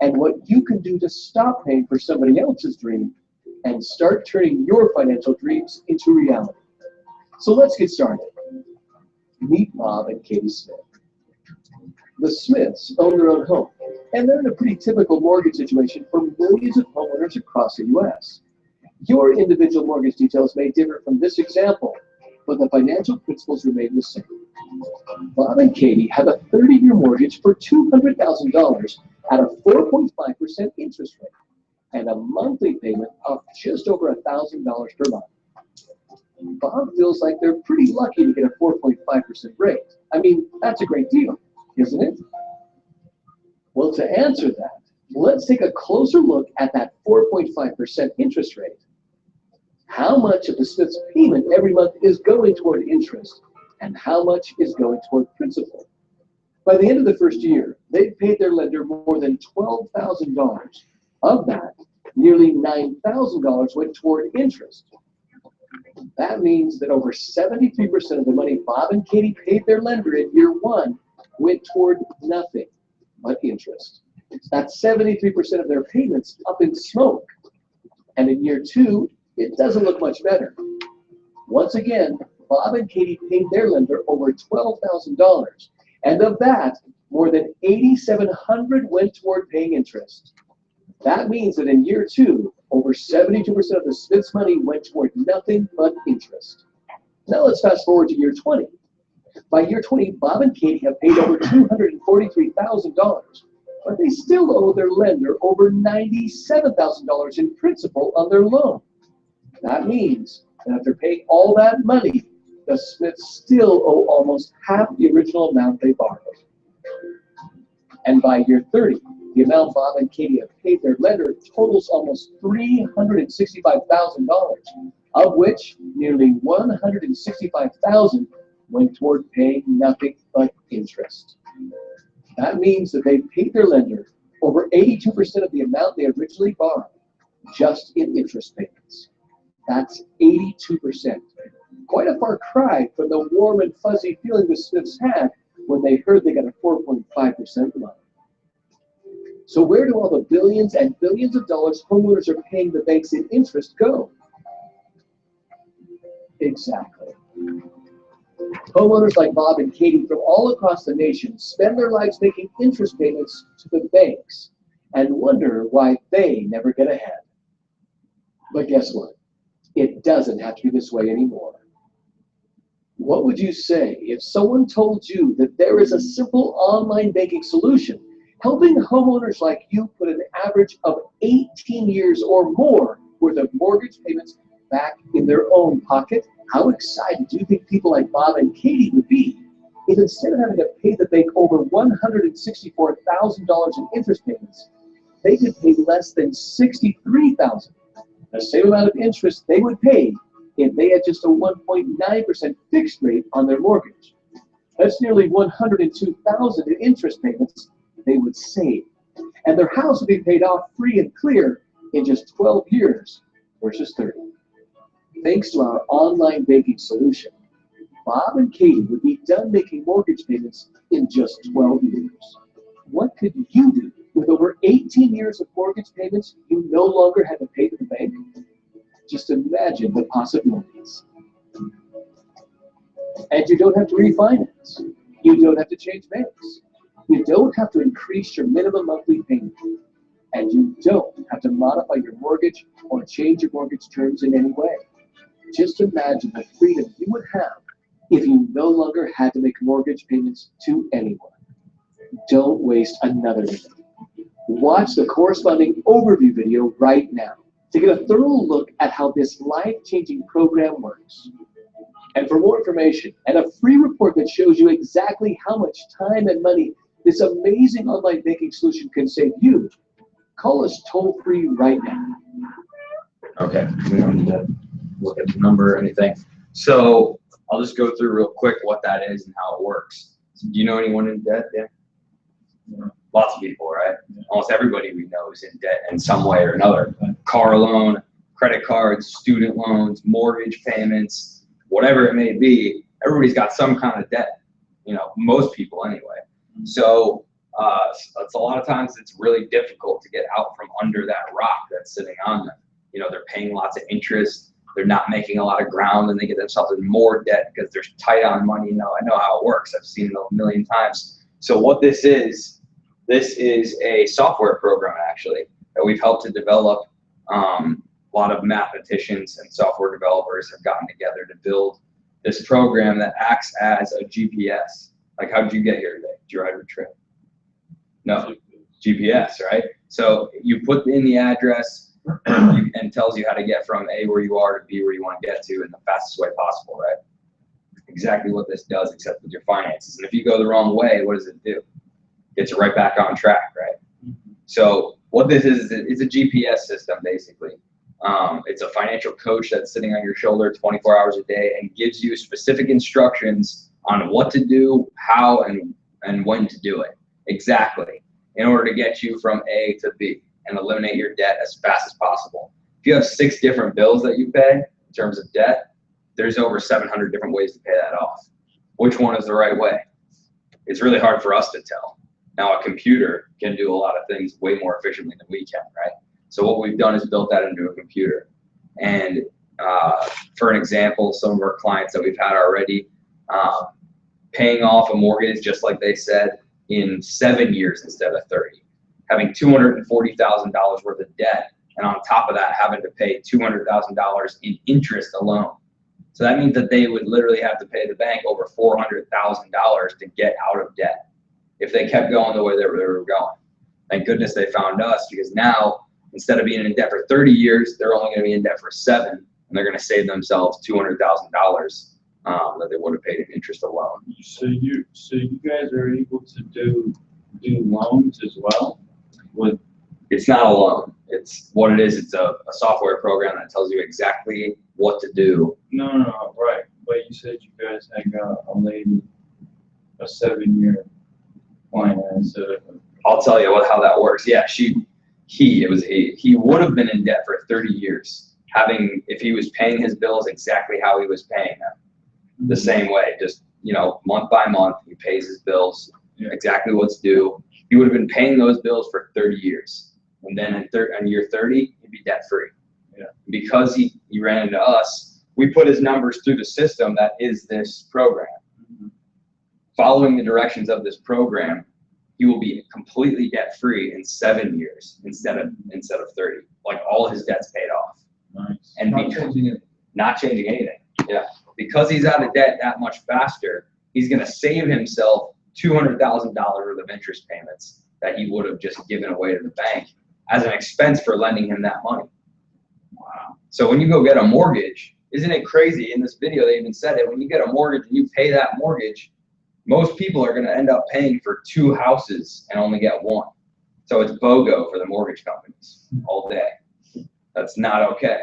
S6: and what you can do to stop paying for somebody else's dream and start turning your financial dreams into reality. So let's get started. Meet Bob and Katie Smith. The Smiths own their own home, and they're in a pretty typical mortgage situation for millions of homeowners across the U.S. Your individual mortgage details may differ from this example, but the financial principles remain the same. Bob and Katie have a 30-year mortgage for $200,000 at a 4.5% interest rate and a monthly payment of just over $1,000 per month. Bob feels like they're pretty lucky to get a 4.5% rate. I mean, that's a great deal, isn't it? Well, to answer that, let's take a closer look at that 4.5% interest rate. How much of the Smiths' payment every month is going toward interest, and how much is going toward principal? By the end of the first year, they've paid their lender more than $12,000. Of that, nearly $9,000 went toward interest. That means that over 73% of the money Bob and Katie paid their lender in year one went toward nothing but interest. That's 73% of their payments up in smoke. And in year two, it doesn't look much better. Once again, Bob and Katie paid their lender over $12,000, and of that, more than $8,700 went toward paying interest. That means that in year two, over 72% of the Smiths' money went toward nothing but interest. Now let's fast forward to year 20. By year 20, Bob and Katie have paid over $243,000, but they still owe their lender over $97,000 in principal on their loan. That means that if they're paying all that money, the Smiths still owe almost half the original amount they borrowed. And by year 30, the amount Bob and Katie have paid their lender totals almost $365,000, of which nearly $165,000 went toward paying nothing but interest. That means that they've paid their lender over 82% of the amount they originally borrowed. just in interest payments. That's 82%. Quite a far cry from the warm and fuzzy feeling the Smiths had when they heard they got a 4.5% loan. So where do all the billions and billions of dollars homeowners are paying the banks in interest go? Exactly. Homeowners like Bob and Katie from all across the nation spend their lives making interest payments to the banks and wonder why they never get ahead. But guess what? It doesn't have to be this way anymore. What would you say if someone told you that there is a simple online banking solution helping homeowners like you put an average of 18 years or more worth of mortgage payments back in their own pocket? How excited do you think people like Bob and Katie would be if instead of having to pay the bank over $164,000 in interest payments, they could pay less than $63,000, the same amount of interest they would pay if they had just a 1.9% fixed rate on their mortgage? That's nearly $102,000 in interest payments they would save, and their house would be paid off free and clear in just 12 years versus 30. Thanks to our online banking solution, Bob and Katie would be done making mortgage payments in just 12 years. What could you do with over 18 years of mortgage payments you no longer had to pay to the bank? Just imagine the possibilities. And you don't have to refinance. You don't have to change banks. You don't have to increase your minimum monthly payment. And you don't have to modify your mortgage or change your mortgage terms in any way. Just imagine the freedom you would have if you no longer had to make mortgage payments to anyone. Don't waste another minute. Watch the corresponding overview video right now to get a thorough look at how this life-changing program works. And for more information and a free report that shows you exactly how much time and money this amazing online banking solution can save you, call us toll-free right now.
S5: Okay, we don't need to look at the number or anything. So I'll just go through real quick what that is and how it works. So do you know anyone in debt? Yeah. Lots of people, right? Almost everybody we know is in debt in some way or another. Car loan, credit cards, student loans, mortgage payments, whatever it may be. Everybody's got some kind of debt. You know, most people anyway. So it's a lot of times it's really difficult to get out from under that rock that's sitting on them. You know, they're paying lots of interest. They're not making a lot of ground, and they get themselves in more debt because they're tight on money. You know, I know how it works. I've seen it a million times. So what this is a software program actually that we've helped to develop. A lot of mathematicians and software developers have gotten together to build this program that acts as a GPS. Like, how did you get here today? Did you ride a trip? No, GPS, right? So you put in the address and tells you how to get from A where you are to B where you want to get to in the fastest way possible, right? Exactly what this does, except with your finances. And if you go the wrong way, what does it do? Gets you right back on track, right? So what this is it's a GPS system, basically. It's a financial coach that's sitting on your shoulder 24 hours a day and gives you specific instructions on what to do, how, and when to do it. Exactly. In order to get you from A to B and eliminate your debt as fast as possible. If you have 6 different bills that you pay in terms of debt, there's over 700 different ways to pay that off. Which one is the right way? It's really hard for us to tell. Now a computer can do a lot of things way more efficiently than we can, right? So what we've done is built that into a computer. And for an example, some of our clients that we've had already, paying off a mortgage, just like they said, in 7 years instead of 30. Having $240,000 worth of debt, and on top of that, having to pay $200,000 in interest alone. So that means that they would literally have to pay the bank over $400,000 to get out of debt if they kept going the way they were going. Thank goodness they found us, because now, instead of being in debt for 30 years, they're only going to be in debt for 7, and they're going to save themselves $200,000 that they would have paid in interest alone.
S4: So you guys are able to do loans as well?
S5: It's not a loan. It's what it is. It's a software program that tells you exactly what to do.
S4: No, right. But you said you guys had got a lady a 7-year finance.
S5: I'll tell you how that works. Yeah, he would have been in debt for 30 years, if he was paying his bills exactly how he was paying them, the same way, just, month by month, he pays his bills exactly what's due. He would have been paying those bills for 30 years. And then in year 30, he'd be debt free.
S4: Yeah.
S5: Because he ran into us, we put his numbers through the system that is this program. Following the directions of this program, he will be completely debt free in 7 years instead of 30. Like all his debt's paid off.
S4: Nice.
S5: And not changing anything. Yeah. Because he's out of debt that much faster, he's going to save himself $200,000 worth of interest payments that he would have just given away to the bank as an expense for lending him that money. Wow. So when you go get a mortgage, isn't it crazy? In this video, they even said it. When you get a mortgage and you pay that mortgage, most people are going to end up paying for 2 houses and only get 1. So it's BOGO for the mortgage companies all day. That's not okay.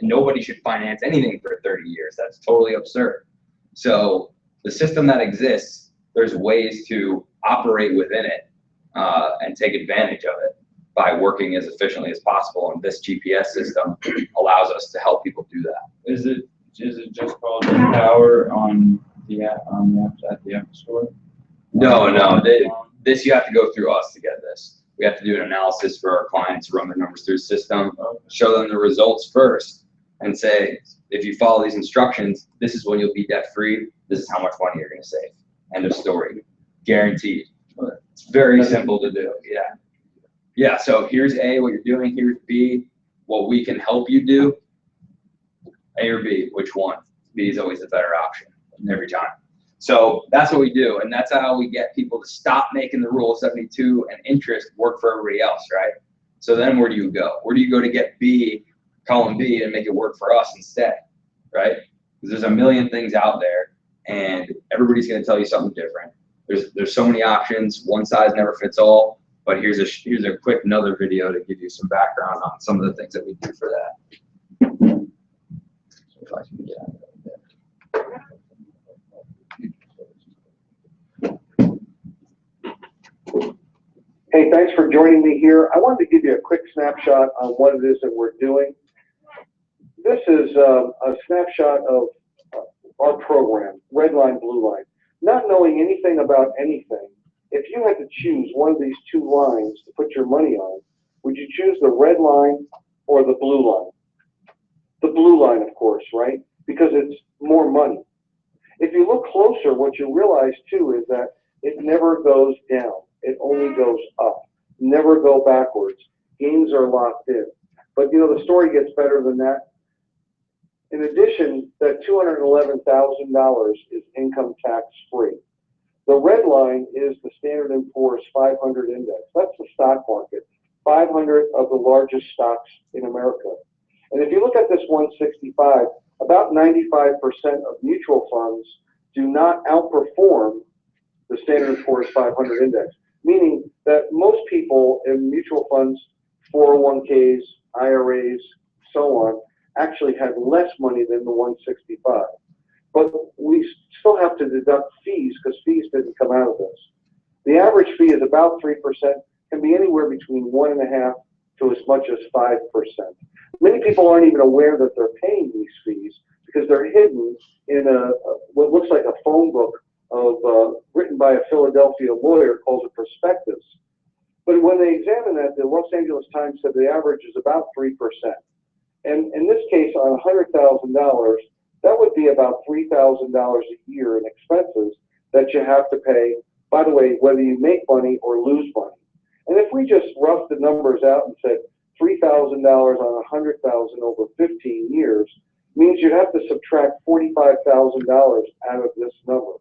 S5: Nobody should finance anything for 30 years. That's totally absurd. So the system that exists, there's ways to operate within it and take advantage of it by working as efficiently as possible. And this GPS system allows us to help people do that.
S4: Is it just called Empower on the app at the App Store?
S5: No. This you have to go through us to get this. We have to do an analysis for our clients, run their numbers through the system, show them the results first, and say, if you follow these instructions, this is when you'll be debt free. This is how much money you're going to save. End of story. Guaranteed. It's very simple to do. Yeah. Yeah. So here's A, what you're doing. Here's B, what we can help you do. A or B, which one? B is always the better option every time. So that's what we do, and that's how we get people to stop making the Rule 72 and interest work for everybody else, right? So then where do you go? Where do you go to get B, column B, and make it work for us instead, right? Because there's a million things out there, and everybody's going to tell you something different. There's so many options. One size never fits all. But here's a quick another video to give you some background on some of the things that we do for that. So if I can get out of there.
S7: Hey, thanks for joining me here. I wanted to give you a quick snapshot on what it is that we're doing. This is a snapshot of our program, Red Line, Blue Line. Not knowing anything about anything, if you had to choose one of these 2 lines to put your money on, would you choose the red line or the blue line? The blue line, of course, right? Because it's more money. If you look closer, what you realize too is that it never goes down. It only goes up. Never go backwards. Gains are locked in. But the story gets better than that. In addition, that $211,000 is income tax free. The red line is the Standard & Poor's 500 index. That's the stock market. 500 of the largest stocks in America. And if you look at this 165, about 95% of mutual funds do not outperform the Standard & Poor's 500 index, meaning that most people in mutual funds, 401ks, IRAs, so on, actually had less money than the 165. But we still have to deduct fees because fees didn't come out of this. The average fee is about 3%, can be anywhere between 1.5% to as much as 5%. Many people aren't even aware that they're paying these fees because they're hidden in what looks like a phone book written by a Philadelphia lawyer called a prospectus. But when they examine that, the Los Angeles Times said the average is about 3%. And in this case, on $100,000, that would be about $3,000 a year in expenses that you have to pay, by the way, whether you make money or lose money. And if we just roughed the numbers out and said $3,000 on $100,000 over 15 years, means you'd have to subtract $45,000 out of this number.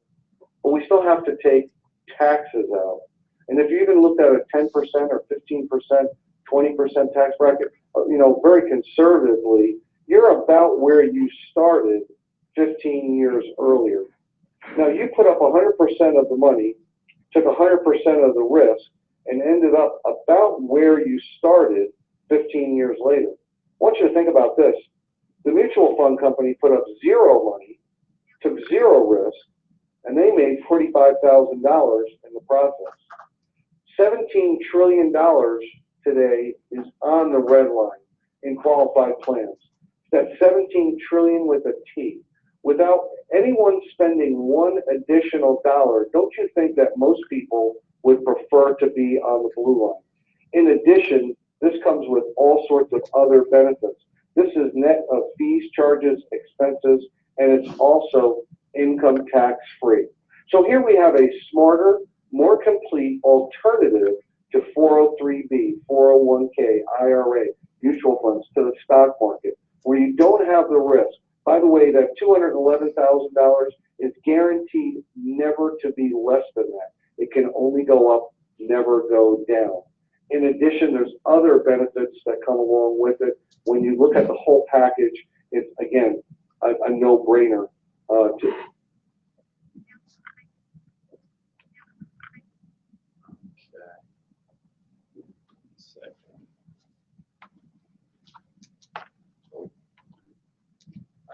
S7: But we still have to take taxes out. And if you even looked at a 10% or 15%, 20% tax bracket, very conservatively, you're about where you started 15 years earlier. Now you put up 100% of the money, took 100% of the risk, and ended up about where you started 15 years later. I want you to think about this. The mutual fund company put up zero money, took zero risk, and they made $45,000 in the process. $17 trillion today is on the red line in qualified plans. That's 17 trillion with a T. Without anyone spending one additional dollar, don't you think that most people would prefer to be on the blue line? In addition, this comes with all sorts of other benefits. This is net of fees, charges, expenses, and it's also income tax free. So here we have a smarter, more complete alternative to 403b, 401k, IRA, mutual funds, to the stock market, where you don't have the risk. By the way, that $211,000 is guaranteed never to be less than that. It can only go up, never go down. In addition, there's other benefits that come along with it. When you look at the whole package, it's, again, a no-brainer.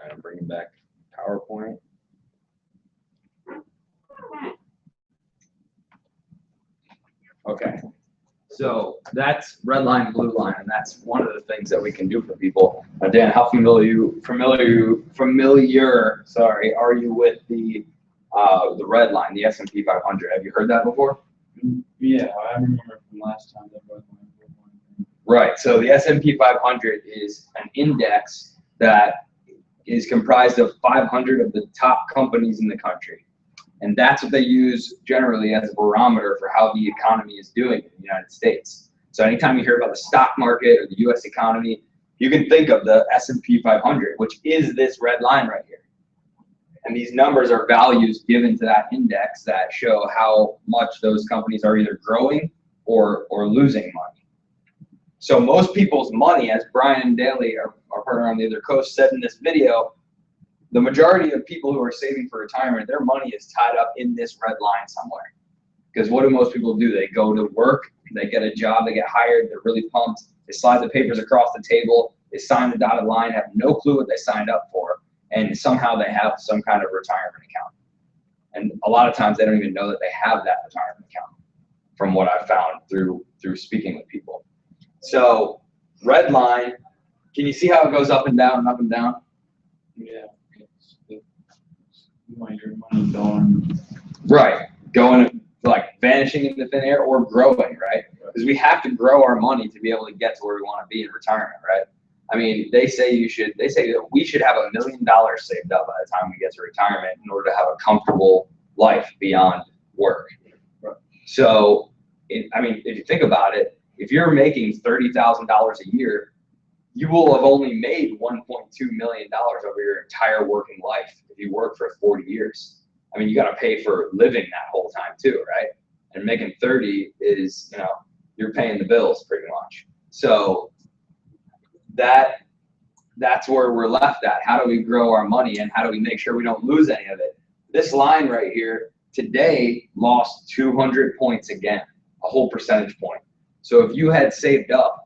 S5: I'm bringing back PowerPoint. Okay, so that's red line, blue line, and that's one of the things that we can do for people. Dan, how familiar are you with the red line, the S&P 500? Have you heard that before?
S4: Yeah, I remember from last time that was
S5: Right. So the S&P 500 is an index that is comprised of 500 of the top companies in the country. And that's what they use generally as a barometer for how the economy is doing in the United States. So anytime you hear about the stock market or the US economy, you can think of the S&P 500, which is this red line right here. And these numbers are values given to that index that show how much those companies are either growing or losing money. So most people's money, as Brian Daly, our partner on the other coast, said in this video, the majority of people who are saving for retirement, their money is tied up in this red line somewhere. Because what do most people do? They go to work, they get a job, they get hired, they're really pumped, they slide the papers across the table, they sign the dotted line, have no clue what they signed up for, and somehow they have some kind of retirement account. And a lot of times they don't even know that they have that retirement account, from what I've found through speaking with people. So red line, can you see how it goes up and down and up and down?
S4: Yeah. Your money going.
S5: Right, going like vanishing into thin air or growing, right? Because we have to grow our money to be able to get to where we want to be in retirement, right? I mean, they say that we should have $1 million saved up by the time we get to retirement in order to have a comfortable life beyond work. So, I mean, if you think about it, if you're making $30,000 a year, you will have only made $1.2 million over your entire working life if you work for 40 years. I mean, you got to pay for living that whole time too, right? And making 30 is, you're paying the bills pretty much. So that's where we're left at. How do we grow our money and how do we make sure we don't lose any of it? This line right here today lost 200 points again, a whole percentage point. So if you had saved up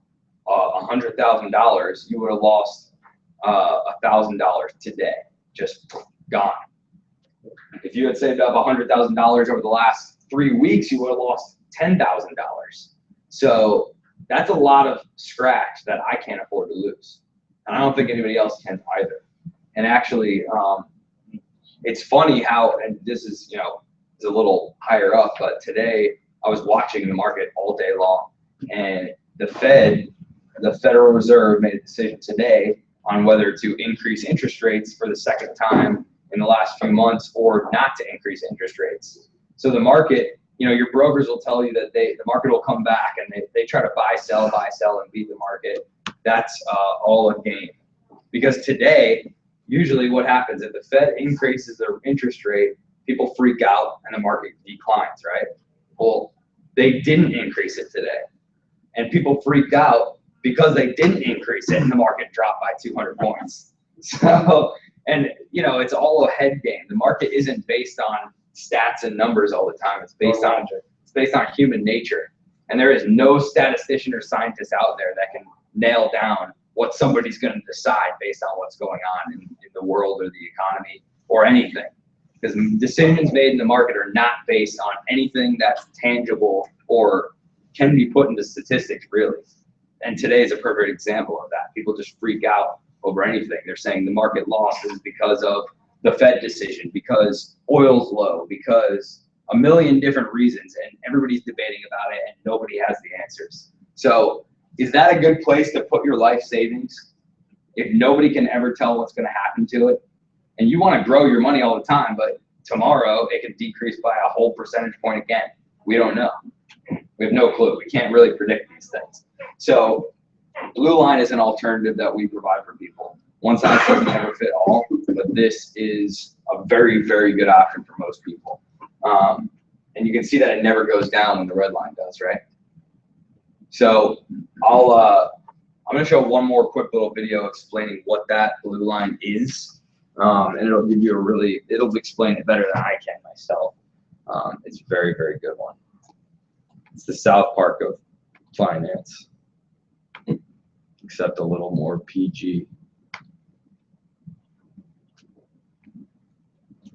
S5: $100,000, you would have lost $1,000 today, just gone. If you had saved up $100,000 over the last 3 weeks, you would have lost $10,000. So that's a lot of scratch that I can't afford to lose. And I don't think anybody else can either. And actually, it's funny how, and this is, it's a little higher up, but today I was watching the market all day long, and the Federal Reserve made a decision today on whether to increase interest rates for the second time in the last few months or not to increase interest rates. So the market, your brokers will tell you that the market will come back, and they try to buy, sell, and beat the market. That's all a game. Because today, usually what happens, if the Fed increases their interest rate, people freak out and the market declines, right? Well, they didn't increase it today. And people freaked out because they didn't increase it and the market dropped by 200 points. So, and it's all a head game. The market isn't based on stats and numbers all the time. It's based on human nature. And there is no statistician or scientist out there that can nail down what somebody's going to decide based on what's going on in the world or the economy or anything. Because decisions made in the market are not based on anything that's tangible or can be put into statistics, really. And today is a perfect example of that. People just freak out over anything. They're saying the market loss is because of the Fed decision, because oil's low, because a million different reasons, and everybody's debating about it and nobody has the answers. So is that a good place to put your life savings if nobody can ever tell what's going to happen to it? And you want to grow your money all the time, but tomorrow it could decrease by a whole percentage point again. We don't know. We have no clue. We can't really predict these things. So Blue Line is an alternative that we provide for people. One size doesn't ever fit all, but this is a very, very good option for most people. And you can see that it never goes down when the red line does, right? So I'm going to show one more quick little video explaining what that Blue Line is. And it'll give you it'll explain it better than I can myself. It's a very, very good one. It's the South Park of finance, except a little more PG.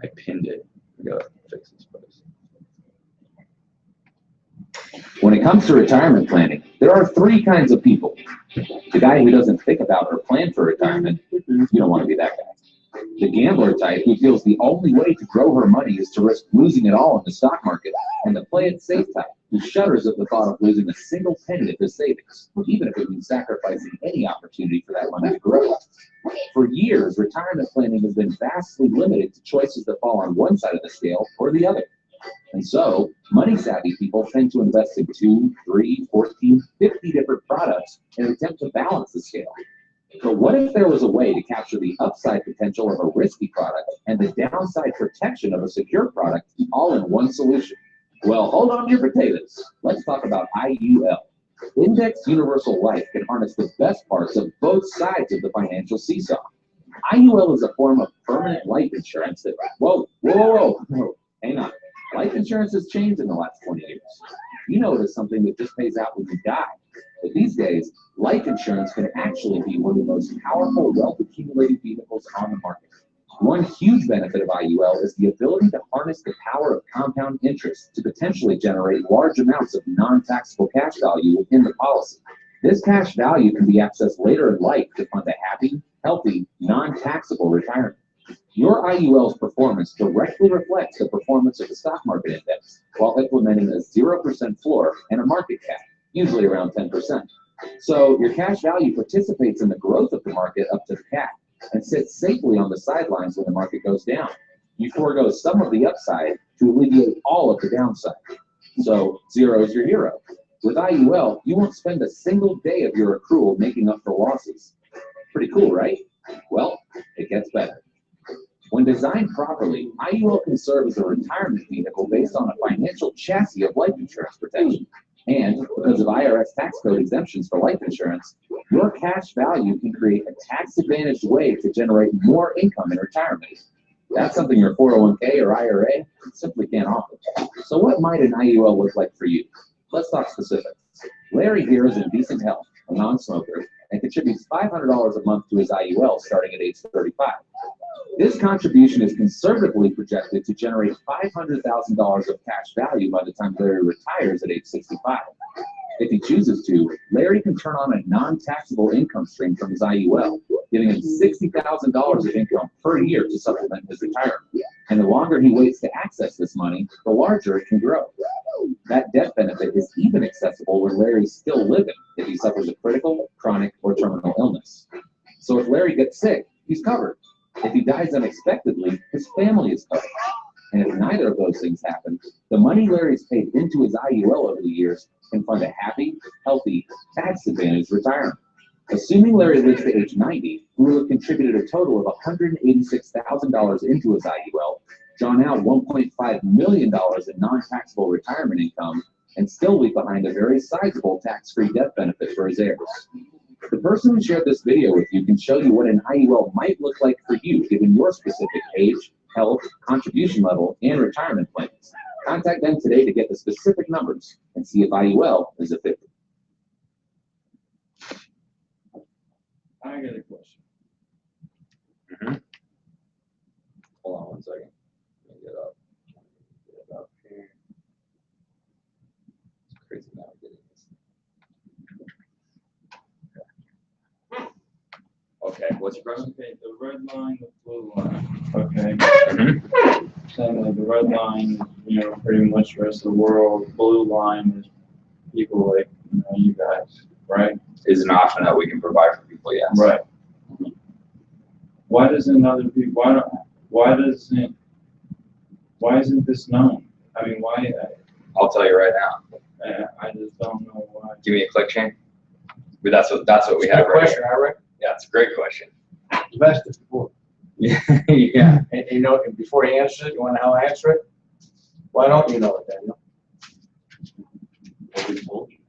S5: I pinned it. We gotta fix this place.
S6: When it comes to retirement planning, there are three kinds of people. The guy who doesn't think about or plan for retirement, you don't want to be that guy. The gambler type who feels the only way to grow her money is to risk losing it all in the stock market. And the play it safe type who shudders at the thought of losing a single penny of his savings, even if it means sacrificing any opportunity for that money to grow. For years, retirement planning has been vastly limited to choices that fall on one side of the scale or the other. And so, money-savvy people tend to invest in 2, 3, 14, 50 different products in an attempt to balance the scale. But what if there was a way to capture the upside potential of a risky product and the downside protection of a secure product all in one solution? Well, hold on to your potatoes. Let's talk about IUL. Index Universal Life can harness the best parts of both sides of the financial seesaw. IUL is a form of permanent life insurance that, whoa, hang on. Life insurance has changed in the last 20 years. You know it is something that just pays out when you die. But these days, life insurance can actually be one of the most powerful wealth accumulating vehicles on the market. One huge benefit of IUL is the ability to harness the power of compound interest to potentially generate large amounts of non-taxable cash value within the policy. This cash value can be accessed later in life to fund a happy, healthy, non-taxable retirement. Your IUL's performance directly reflects the performance of the stock market index while implementing a 0% floor and a market cap, usually around 10%. So your cash value participates in the growth of the market up to the cap and sits safely on the sidelines when the market goes down. You forego some of the upside to alleviate all of the downside. So zero is your hero. With IUL, you won't spend a single day of your accrual making up for losses. Pretty cool, right? Well, it gets better. When designed properly, IUL can serve as a retirement vehicle based on a financial chassis of life insurance protection. And because of IRS tax code exemptions for life insurance, your cash value can create a tax-advantaged way to generate more income in retirement. That's something your 401k or IRA simply can't offer. So what might an IUL look like for you? Let's talk specifics. Larry here is in decent health, a non-smoker, and contributes $500 a month to his IUL starting at age 35. This contribution is conservatively projected to generate $500,000 of cash value by the time Larry retires at age 65. If he chooses to, Larry can turn on a non-taxable income stream from his IUL, giving him $60,000 of income per year to supplement his retirement. And the longer he waits to access this money, the larger it can grow. That death benefit is even accessible when Larry's still living if he suffers a critical, chronic, or terminal illness. So if Larry gets sick, he's covered. If he dies unexpectedly, his family is covered. And if neither of those things happen, the money Larry's paid into his IUL over the years can fund a happy, healthy, tax-advantaged retirement. Assuming Larry lives to age 90, he will have contributed a total of $186,000 into his IUL, drawn out $1.5 million in non-taxable retirement income, and still leave behind a very sizable tax-free death benefit for his heirs. The person who shared this video with you can show you what an IUL might look like for you, given your specific age, health, contribution level, and retirement plans. Contact them today to get the specific numbers and see if IUL is a fit.
S4: I got a question.
S5: Hold on one second. Let me get up. Get up here. It's crazy navigating. What's your question?
S4: Okay, the red line, the blue line, okay?
S5: Mhm.
S4: Saying that the red line, you know, pretty much the rest of the world, blue line is people like, you know, you guys, right?
S5: Is an option that we can provide for people, yes.
S4: Right. Why doesn't other people, why isn't this known? I mean, why,
S5: I'll tell you right now.
S4: I just don't know why.
S5: Give me a click, Shane. But that's what we
S3: Good
S5: have right
S3: question,
S5: here.
S3: all right?
S5: Yeah, it's a great question.
S3: Best before.
S5: Yeah.
S3: And you know, and before he answers it, you wanna know how I answer it? Why don't you know it, Daniel? Nobody told you.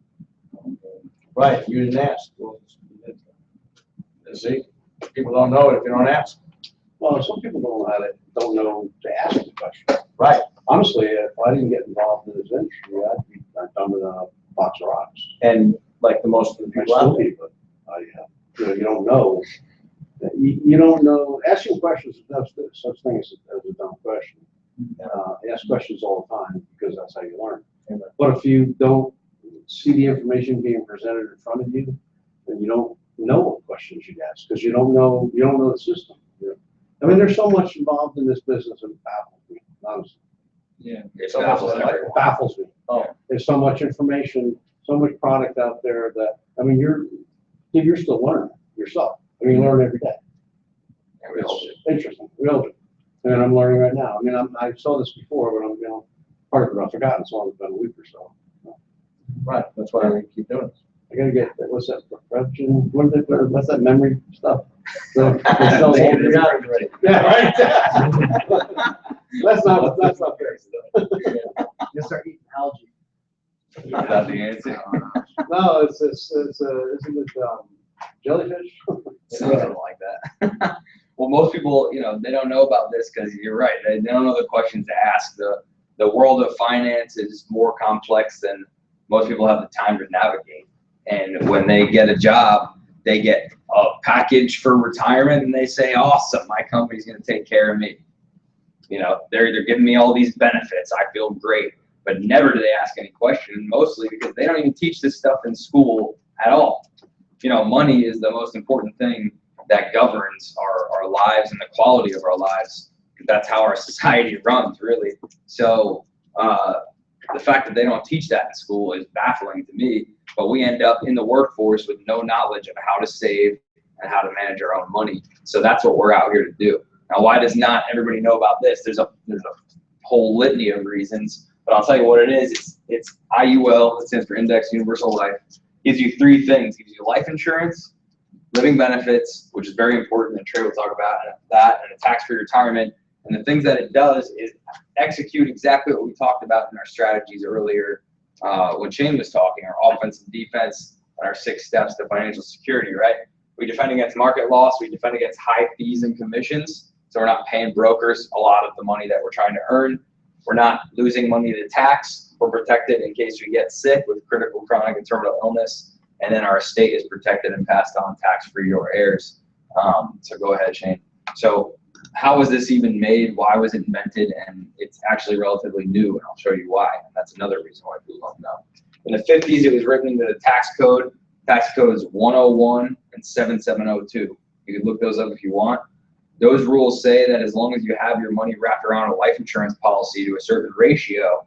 S3: Right, you didn't ask. See, people don't know it if you don't ask.
S8: Well, some people don't know to ask the question.
S3: Right.
S8: Honestly, if I didn't get involved in this industry, I'd done it on a box of rocks.
S3: And like the most of the
S8: I
S3: people
S8: still
S3: out there.
S8: be, but you don't know. You don't know. Asking questions is no such thing as a dumb question. Ask questions all the time because that's how you learn. But if you don't see the information being presented in front of you, then you don't know what questions you'd ask because you don't know the system. You know? I mean, there's so much involved in this business and it baffles me, honestly.
S4: Yeah.
S5: It
S3: So
S5: baffles
S3: much like-
S5: everyone.
S8: It baffles me.
S3: Oh.
S8: There's so much information, so much product out there that, I mean, you're still learning yourself. I mean, you learn every day.
S5: Yeah, we all do.
S8: It's interesting, we all do. And I'm learning right now. I mean, I saw this before, but I'm, part of it I've forgotten. It's only been a week or so.
S3: Right, that's why we keep doing this.
S8: I gotta get, what's that, prevention, what's that memory stuff? So
S3: They forgot it already.
S8: Yeah, right. That's not fair.
S1: You'll start eating algae.
S5: Is that the answer?
S8: No, isn't it, jellyfish?
S5: Something like that. Well, most people, they don't know about this because you're right. They don't know the questions to ask. The world of finance is more complex than most people have the time to navigate. And when they get a job, they get a package for retirement and they say, awesome, my company's going to take care of me. They're giving me all these benefits. I feel great. But never do they ask any questions, mostly because they don't even teach this stuff in school at all. Money is the most important thing that governs our lives and the quality of our lives. That's how our society runs, really. So the fact that they don't teach that in school is baffling to me, but we end up in the workforce with no knowledge of how to save and how to manage our own money. So that's what we're out here to do. Now, why does not everybody know about this? There's a whole litany of reasons, but I'll tell you what it is. It's IUL, it stands for Index Universal Life. Gives you three things. Gives you life insurance, living benefits, which is very important, and Trey will talk about that, and a tax-free retirement. And the things that it does is execute exactly what we talked about in our strategies earlier when Shane was talking, our offense and defense, and our 6 steps to financial security, right? We defend against market loss. We defend against high fees and commissions. So we're not paying brokers a lot of the money that we're trying to earn. We're not losing money to tax. We're protected in case we get sick with critical, chronic, and terminal illness. And then our estate is protected and passed on tax-free to our heirs. So go ahead, Shane. So how was this even made? Why was it invented? And it's actually relatively new, and I'll show you why. And that's another reason why people don't know. In the 50s, it was written into the tax code. Tax code is 101 and 7702. You can look those up if you want. Those rules say that as long as you have your money wrapped around a life insurance policy to a certain ratio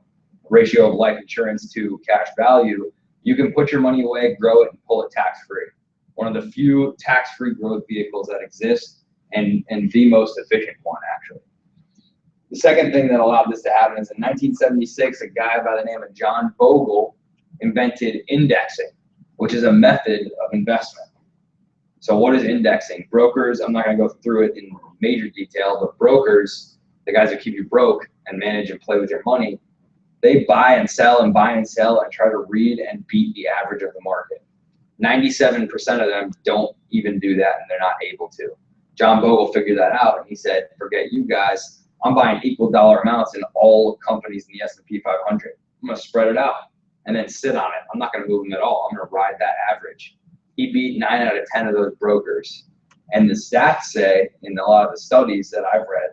S5: of life insurance to cash value, you can put your money away, grow it, and pull it tax-free. One of the few tax-free growth vehicles that exist, and the most efficient one, actually. The second thing that allowed this to happen is in 1976, a guy by the name of John Bogle invented indexing, which is a method of investment. So what is indexing? Brokers, I'm not going to go through it in major detail, but brokers, the guys that keep you broke and manage and play with your money, they buy and sell and try to read and beat the average of the market. 97% of them don't even do that, and they're not able to. John Bogle figured that out, and he said, forget you guys, I'm buying equal dollar amounts in all companies in the S&P 500. I'm going to spread it out and then sit on it. I'm not going to move them at all. I'm going to ride that average. He beat 9 out of 10 of those brokers. And the stats say, in a lot of the studies that I've read,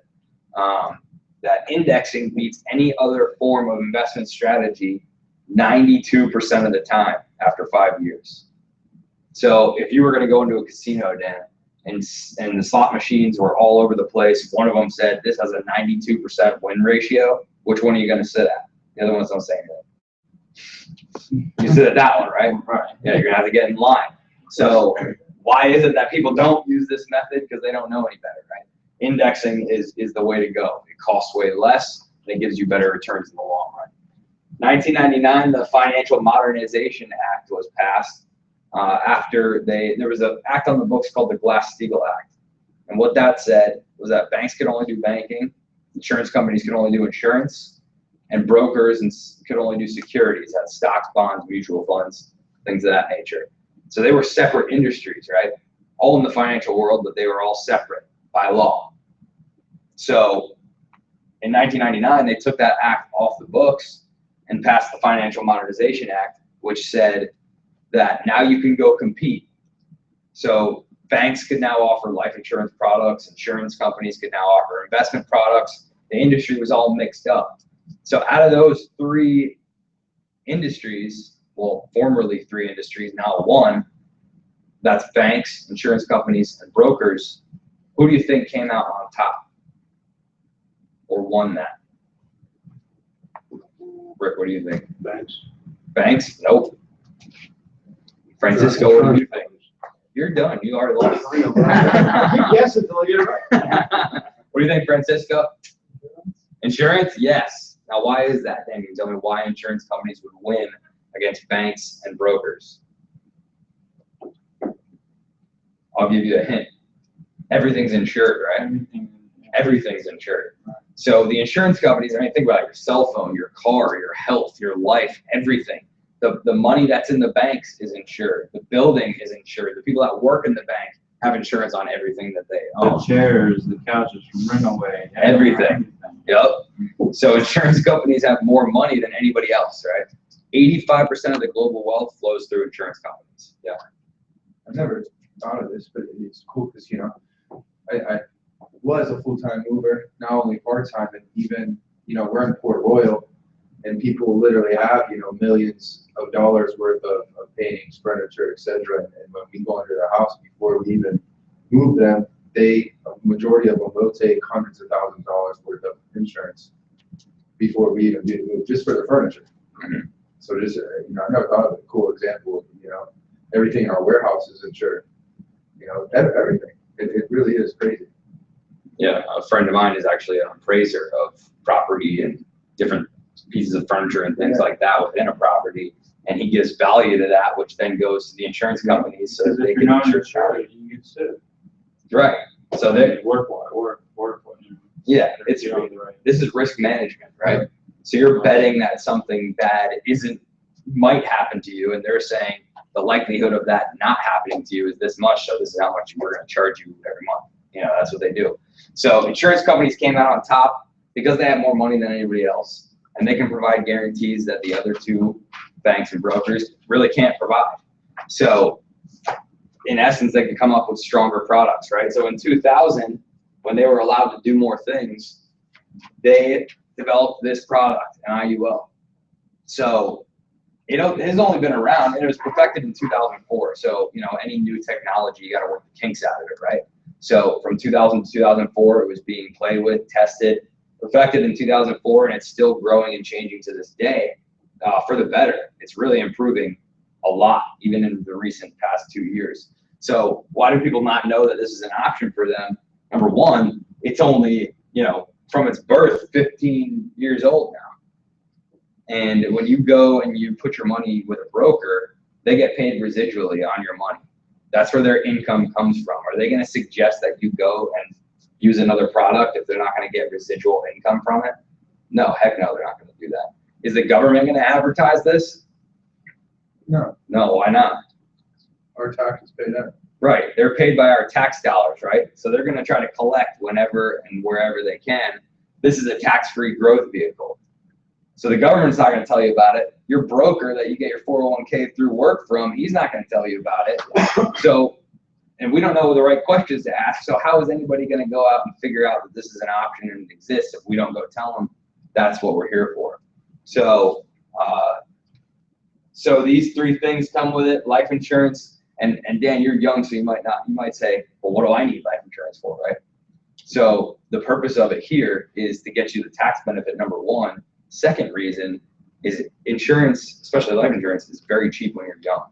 S5: that indexing beats any other form of investment strategy 92% of the time after 5 years. So if you were going to go into a casino, Dan, and the slot machines were all over the place. One of them said this has a 92% win ratio. Which one are you going to sit at? The other ones don't say anything. You sit at that one, right?
S4: Right.
S5: Yeah, you're gonna have to get in line. So why is it that people don't use this method? Because they don't know any better, right? Indexing is the way to go. It costs way less, and it gives you better returns in the long run. 1999, the Financial Modernization Act was passed after there was an act on the books called the Glass-Steagall Act. And what that said was that banks could only do banking, insurance companies could only do insurance, and brokers could only do securities, that's stocks, bonds, mutual funds, things of that nature. So they were separate industries, right? All in the financial world, but they were all separate by law. So in 1999, they took that act off the books and passed the Financial Modernization Act, which said that now you can go compete. So banks could now offer life insurance products, insurance companies could now offer investment products. The industry was all mixed up. So out of those three industries, well, formerly three industries, now one, that's banks, insurance companies, and brokers. Who do you think came out on top or won that? Rick, what do you think?
S8: Banks.
S5: Banks? Nope. Francisco, what do you think? You're done. You already lost.
S8: Yes, until I get it right.
S5: What do you think, Francisco? Insurance? Yes. Now, why is that? Damien, tell me why insurance companies would win against banks and brokers. I'll give you a hint. Everything's insured, right? Everything's insured. So the insurance companies, I mean, think about it, your cell phone, your car, your health, your life, everything. The money that's in the banks is insured. The building is insured. The people that work in the bank have insurance on everything that they own.
S4: The chairs, the couches from Runaway.
S5: Everything. Yep. So insurance companies have more money than anybody else, right? 85% of the global wealth flows through insurance companies. Yeah.
S2: I've never thought of this, but it's cool because, you know, I was a full-time mover, now only part-time, and even, you know, we're in Port Royal, and people literally have, you know, millions of dollars worth of paintings, furniture, etc. And when we go into their house, before we even move them, a majority of them will take hundreds of thousands of dollars worth of insurance before we even do the move, just for the furniture.
S5: Mm-hmm.
S2: So just, you know, I never thought of a cool example of, you know, everything in our warehouse is insured. You know, everything. It really is crazy.
S5: Yeah, a friend of mine is actually an appraiser of property and different pieces of furniture and things like that within a property, and he gives value to that, which then goes to the insurance companies so that they
S4: If
S5: can
S4: you're not
S5: insure
S4: insured, you get sued.
S5: Right. So they,
S4: Work.
S5: yeah, it's this is risk management, right? So you're betting that something bad might happen to you, and they're saying the likelihood of that not happening to you is this much, so this is how much we're going to charge you every month. You know, that's what they do. So insurance companies came out on top because they have more money than anybody else, and they can provide guarantees that the other two banks and brokers really can't provide. So in essence, they can come up with stronger products, right? So in 2000, when they were allowed to do more things, they developed this product, an IUL. So it has only been around, and it was perfected in 2004. So, you know, any new technology, you got to work the kinks out of it, right? So from 2000 to 2004, it was being played with, tested, perfected in 2004, and it's still growing and changing to this day for the better. It's really improving a lot, even in the recent past 2 years. So why do people not know that this is an option for them? Number one, it's only, you know, from its birth, 15 years old now. And when you go and you put your money with a broker, they get paid residually on your money. That's where their income comes from. Are they going to suggest that you go and use another product if they're not going to get residual income from it? No, heck no, they're not going to do that. Is the government going to advertise this?
S2: No,
S5: No, why not?
S2: our taxes pay that.
S5: Right, they're paid by our tax dollars, right? So they're going to try to collect whenever and wherever they can. This is a tax-free growth vehicle. So the government's not going to tell you about it. Your broker that you get your 401k through work from, he's not going to tell you about it. So, and we don't know the right questions to ask. So how is anybody going to go out and figure out that this is an option and it exists if we don't go tell them that's what we're here for? So, so these three things come with it: life insurance, And Dan, you're young, so you might say, well, what do I need life insurance for, right? So the purpose of it here is to get you the tax benefit, number one. Second reason is insurance, especially life insurance, is very cheap when you're young.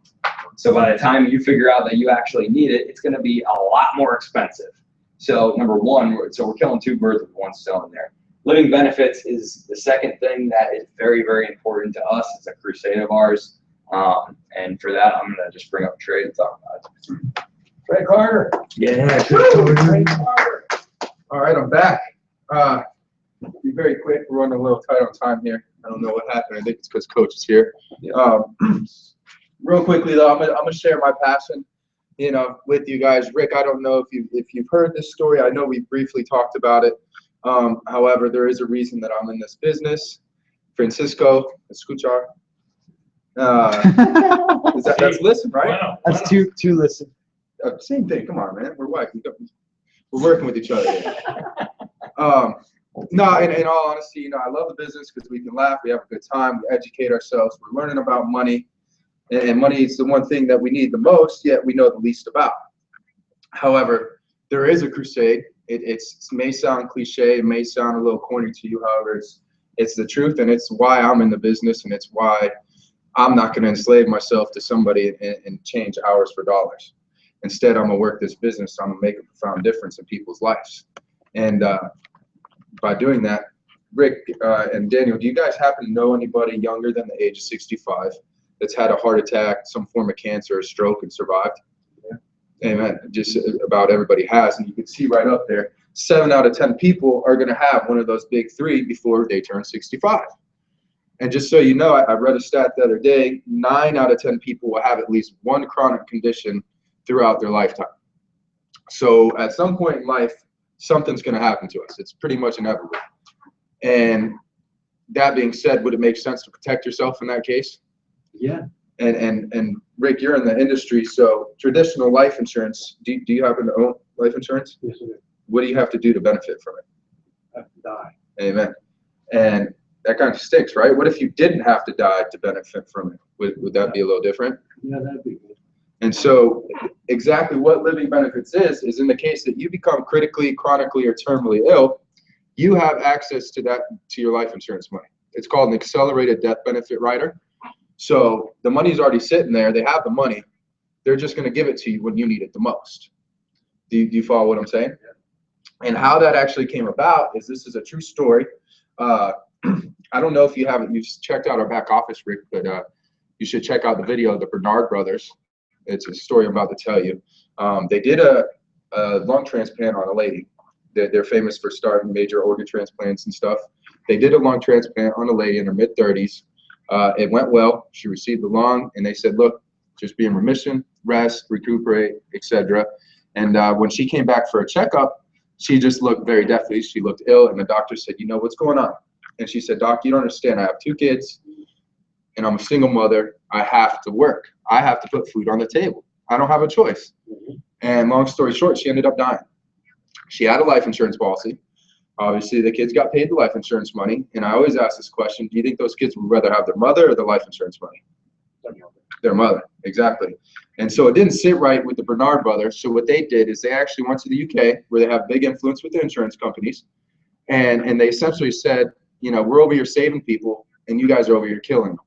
S5: So by the time you figure out that you actually need it, it's going to be a lot more expensive. So number one, so we're killing two birds with one stone there. Living benefits is the second thing that is very, very important to us. It's a crusade of ours. And for that, I'm going to just bring up Trey to talk about it.
S3: Trey Carter.
S5: Yeah.
S3: Trey Carter.
S2: All right, I'm back. Be very quick. We're running a little tight on time here. I don't know what happened. I think it's because Coach is here. Real quickly though, I'm gonna share my passion, with you guys. Rick, I don't know if you've heard this story. I know we briefly talked about it. However, there is a reason that I'm in this business. Francisco, escuchar. That's listen, right?
S1: That's two listen.
S2: Same thing. Come on, man. We're white. We're working with each other here. No, in all honesty, I love the business because we can laugh, we have a good time, we educate ourselves, we're learning about money, and money is the one thing that we need the most, yet we know the least about. However, there is a crusade. It may sound cliche, it may sound a little corny to you, however, it's the truth, and it's why I'm in the business, and it's why I'm not going to enslave myself to somebody and change hours for dollars. Instead, I'm going to work this business, I'm going to make a profound difference in people's lives. And by doing that, Rick and Daniel, do you guys happen to know anybody younger than the age of 65 that's had a heart attack, some form of cancer, or stroke, and survived? Yeah. Amen. Just about everybody has. And you can see right up there, 7 out of 10 people are going to have one of those big 3 before they turn 65. And just so you know, I read a stat the other day, 9 out of 10 people will have at least one chronic condition throughout their lifetime. So at some point in life, something's going to happen to us. It's pretty much inevitable. And that being said, would it make sense to protect yourself in that case?
S8: Yeah.
S2: And Rick, you're in the industry, so traditional life insurance, do you happen to own life insurance?
S8: Yes, I do.
S2: What do you have to do to benefit from it?
S8: I have to die.
S2: Amen. And that kind of stinks, right? What if you didn't have to die to benefit from it? Would that be a little different?
S8: Yeah, that'd be good.
S2: And so exactly what living benefits is in the case that you become critically, chronically, or terminally ill, you have access to your life insurance money. It's called an accelerated death benefit rider. So the money's already sitting there. They have the money. They're just going to give it to you when you need it the most. Do you follow what I'm saying? Yeah. And how that actually came about is this is a true story. I don't know if you've checked out our back office, Rick, but you should check out the video of the Bernard brothers. It's a story I'm about to tell you. They did a lung transplant on a lady. They're famous for starting major organ transplants and stuff. They did a lung transplant on a lady in her mid-30s. It went well. She received the lung, and they said, look, just be in remission, rest, recuperate, etc. And when she came back for a checkup, she just looked very deathly. She looked ill, and the doctor said, what's going on? And she said, Doc, you don't understand. I have 2 kids, and I'm a single mother. I have to work. I have to put food on the table. I don't have a choice. And long story short, she ended up dying. She had a life insurance policy. Obviously, the kids got paid the life insurance money. And I always ask this question, do you think those kids would rather have their mother or the life insurance money? Their mother, exactly. And so it didn't sit right with the Bernard brothers. So what they did is they actually went to the UK, where they have big influence with the insurance companies. And they essentially said, we're over here saving people, and you guys are over here killing them.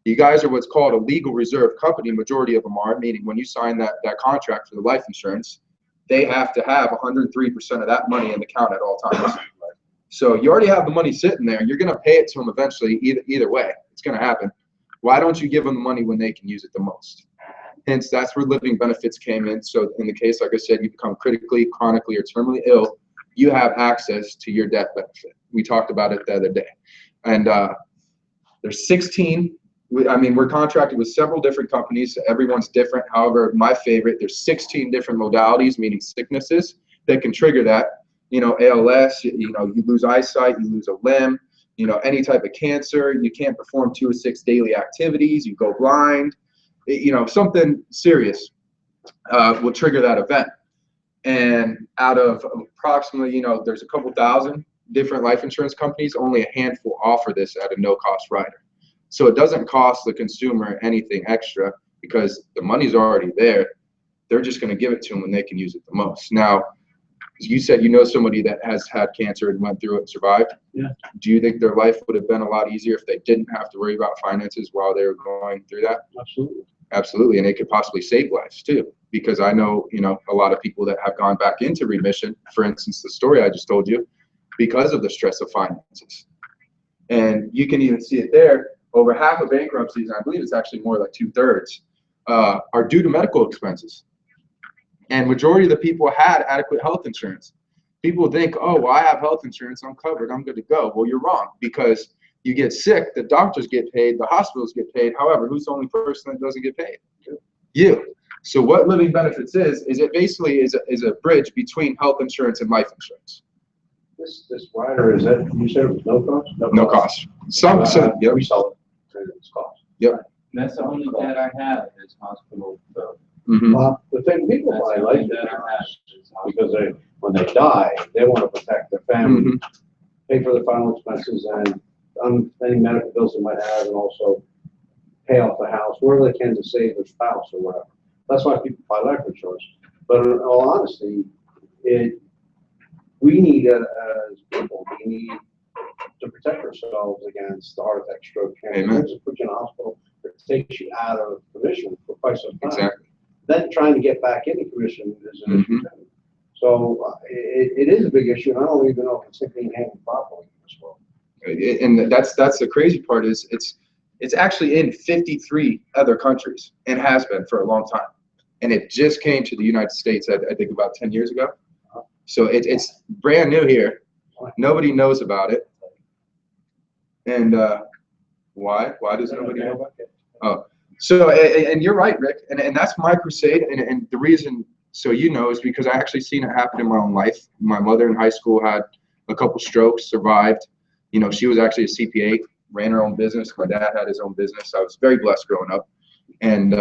S2: You guys are what's called a legal reserve company. Majority of them are, meaning when you sign that contract for the life insurance, they have to have 103% of that money in the account at all times. So you already have the money sitting there. You're going to pay it to them eventually. Either way, it's going to happen. Why don't you give them the money when they can use it the most? Hence, that's where living benefits came in. So in the case, like I said, you become critically, chronically, or terminally ill, you have access to your death benefit. We talked about it the other day. And there's 16. We're contracted with several different companies. So everyone's different. However, my favorite, there's 16 different modalities, meaning sicknesses, that can trigger that. ALS, you lose eyesight, you lose a limb, any type of cancer, you can't perform 2 or 6 daily activities, you go blind, something serious will trigger that event. And out of approximately, there's a couple thousand different life insurance companies, only a handful offer this at a no-cost rider. So it doesn't cost the consumer anything extra. because the money's already there. They're just going to give it to them when they can use it the most. Now, you said you know somebody that has had cancer and went through it and survived.
S8: Yeah.
S2: Do you think their life would have been a lot easier if they didn't have to worry about finances while they were going through that?
S8: Absolutely.
S2: Absolutely, and it could possibly save lives too. Because I know, a lot of people that have gone back into remission. For instance, the story I just told you, because of the stress of finances. And you can even see it there. Over half of bankruptcies, and I believe it's actually more like 2/3, are due to medical expenses. And majority of the people had adequate health insurance. People think, oh, well, I have health insurance, I'm covered, I'm good to go. Well, you're wrong, because you get sick, the doctors get paid, the hospitals get paid. However, who's the only person that doesn't get paid? You. So what Living Benefits is it basically is a bridge between health insurance and life insurance.
S8: This rider, is that, you said it was no cost?
S2: No cost. Yeah.
S8: We sell it, and it's cost.
S4: That's the only debt I have is hospital bill.
S2: Mhm.
S8: Well, the thing, people
S4: That's
S8: buy
S4: the
S8: life
S4: only debt I have
S8: insurance
S4: is hospital.
S8: because when they die, they want to protect their family,
S2: Mhm.
S8: pay for the final expenses and any medical bills they might have, and also pay off the house, wherever they can to save their spouse or whatever. That's why people buy life insurance. But in all honesty, we need, as people, we need to protect ourselves against the heart attack, stroke, cancer.
S2: Amen.
S8: It just puts you in a hospital, it takes you out of commission for quite some time.
S2: Exactly.
S8: Then trying to get back into commission is an issue
S2: Mhm.
S8: too. So it is a big issue, and I don't even know if it's being handled properly in this world.
S2: And that's the crazy part is it's actually in 53 other countries and has been for a long time. And it just came to the United States, I think about 10 years ago. So it's brand new here. Nobody knows about it. And why? Why does nobody know about it? Oh, so, and you're right, Rick. And that's my crusade. And the reason, so is because I actually seen it happen in my own life. My mother in high school had a couple strokes, survived. She was actually a CPA, ran her own business. My dad had his own business. I was very blessed growing up. And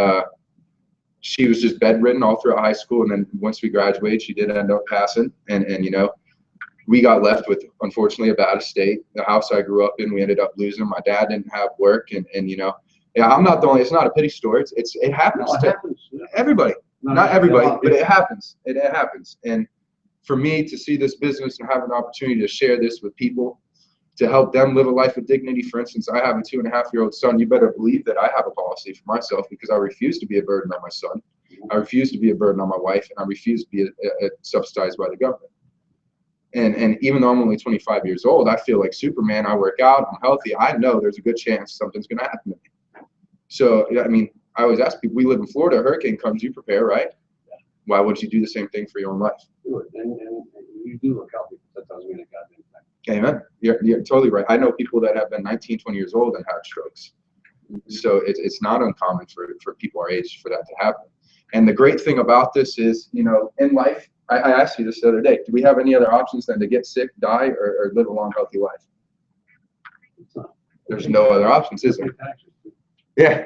S2: she was just bedridden all throughout high school. And then once we graduated, she did end up passing. And we got left with, unfortunately, a bad estate. The house I grew up in, we ended up losing. My dad didn't have work. And yeah, I'm not the only, it's not a pity story. It happens
S8: No, it
S2: to
S8: happens.
S2: everybody.
S8: No,
S2: Not
S8: no,
S2: everybody,
S8: no,
S2: but it happens. It happens. And for me to see this business and have an opportunity to share this with people, to help them live a life of dignity. For instance, I have a 2.5-year-old son. You better believe that I have a policy for myself because I refuse to be a burden on my son. I refuse to be a burden on my wife, and I refuse to be subsidized by the government. And even though I'm only 25 years old, I feel like Superman. I work out, I'm healthy. I know there's a good chance something's going to happen to me. So, I mean, I always ask people, we live in Florida, a hurricane comes, you prepare, right? Why would you do the same thing for your own life?
S8: Do it. And you do look healthy, but that doesn't mean it got anything.
S2: Amen. You're totally right. I know people that have been 19, 20 years old and had strokes. So it's not uncommon for people our age for that to happen. And the great thing about this is, in life, I asked you this the other day, do we have any other options than to get sick, die, or live a long, healthy life? There's no other options, is there? Yeah.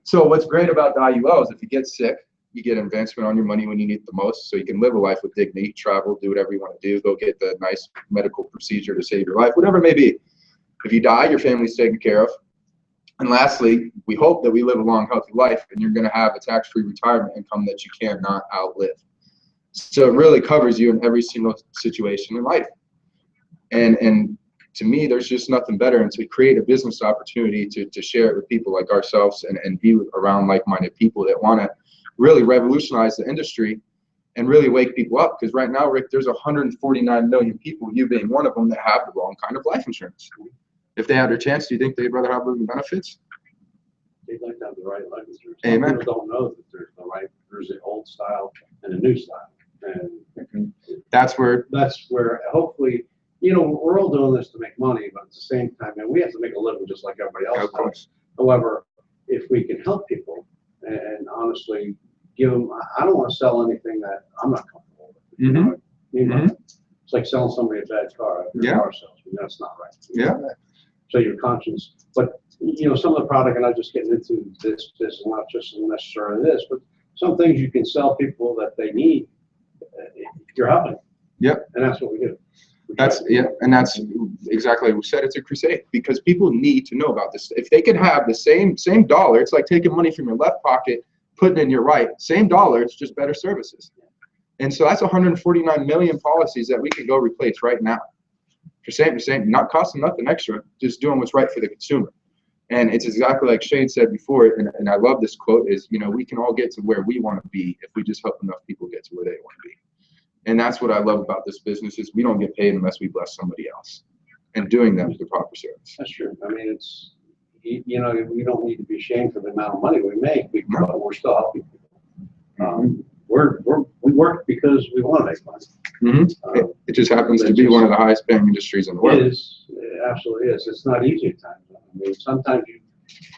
S2: So what's great about the IUL is if you get sick, you get advancement on your money when you need it the most, so you can live a life with dignity, travel, do whatever you want to do, go get the nice medical procedure to save your life, whatever it may be. If you die, your family's taken care of. And lastly, we hope that we live a long, healthy life, and you're going to have a tax-free retirement income that you cannot outlive. So it really covers you in every single situation in life. And to me, there's just nothing better than to create a business opportunity to share it with people like ourselves and be around like-minded people that want to really revolutionize the industry and really wake people up. Because right now, Rick, there's 149 million people, you being one of them, that have the wrong kind of life insurance. If they had their chance, do you think they'd rather have Living Benefits?
S8: They'd like to have the right life insurance.
S2: Amen.
S8: Some people don't know that there's the old style and the new style. And
S2: That's where
S8: hopefully, we're all doing this to make money, but at the same time, and we have to make a living just like everybody else
S2: of course.
S8: does. However, if we can help people and honestly give them, I don't want to sell anything that I'm not comfortable with.
S2: Mhm.
S8: It's like selling somebody a bad car. If you're
S2: Yeah.
S8: a car salesman, that's not right.
S2: Yeah.
S8: So your conscience, but some of the product, and I'm just getting into this is not just necessarily this, but some things you can sell people that they need. You're helping.
S2: Yep.
S8: And that's what we do.
S2: That's exactly what we said. It's a crusade because people need to know about this. If they could have the same dollar, it's like taking money from your left pocket, putting it in your right. Same dollar, it's just better services. And so that's 149 million policies that we can go replace right now. For same, not costing nothing extra, just doing what's right for the consumer. And it's exactly like Shane said before, and I love this quote, is, we can all get to where we want to be if we just help enough people get to where they want to be. And that's what I love about this business is we don't get paid unless we bless somebody else and doing them the proper service.
S8: That's true. I mean, it's, we don't need to be ashamed for the amount of money we make, but we're still helping people. We work because we want to make money.
S2: It just happens to be one of the highest paying industries in the world.
S8: It is, it absolutely is. It's not easy at times. I mean, sometimes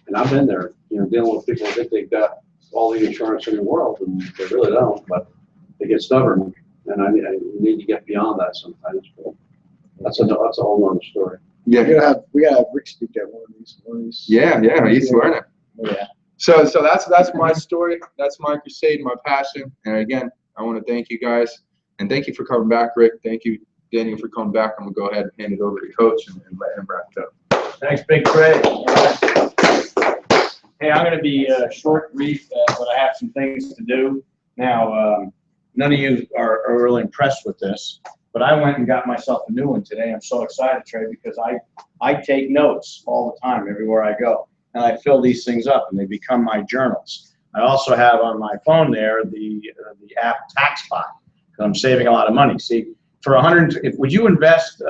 S8: and I've been there, dealing with people that think they've got all the insurance in the world and they really don't, but they get stubborn. And I need to get beyond that sometimes. But that's a whole other story.
S2: Yeah.
S1: We gotta have Rick speak at one of these.
S2: Yeah, he's learning.
S1: Yeah.
S2: So that's my story. That's my crusade, my passion. And again, I want to thank you guys and thank you for coming back, Rick. Thank you, Daniel, for coming back. I'm gonna go ahead and hand it over to Coach and let him wrap it up.
S3: Thanks, Big Craig. Hey, I'm gonna be short, brief, but I have some things to do. Now, none of you are really impressed with this, but I went and got myself a new one today. I'm so excited, Trey, because I take notes all the time everywhere I go. And I fill these things up and they become my journals. I also have on my phone there the app TaxPot, because I'm saving a lot of money. See, for would you invest,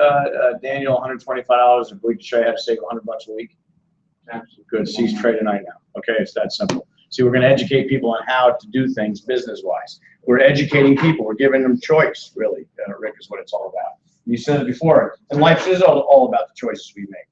S3: Daniel, $125 if we could show you how to save $100 a week? Absolutely. Good. See Trey tonight now. Okay, it's that simple. See, we're going to educate people on how to do things business-wise. We're educating people. We're giving them choice, really, Rick, is what it's all about. You said it before, and life is all about the choices we make.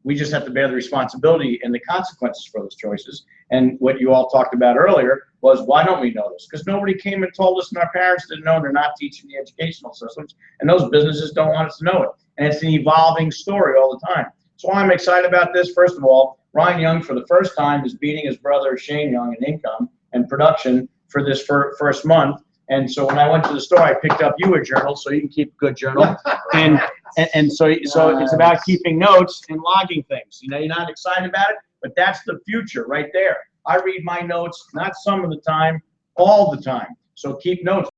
S3: We just have to bear the responsibility and the consequences for those choices. And what you all talked about earlier was, why don't we know this? Because nobody came and told us, and our parents didn't know, and they're not teaching the educational systems, and those businesses don't want us to know it. And it's an evolving story all the time. So I'm excited about this. First of all, Ryan Young, for the first time, is beating his brother Shane Young in income and production for this first month. And so when I went to the store, I picked up you a journal so you can keep a good journal. And so it's about keeping notes and logging things. You're not excited about it, but that's the future right there. I read my notes, not some of the time, all the time. So keep notes.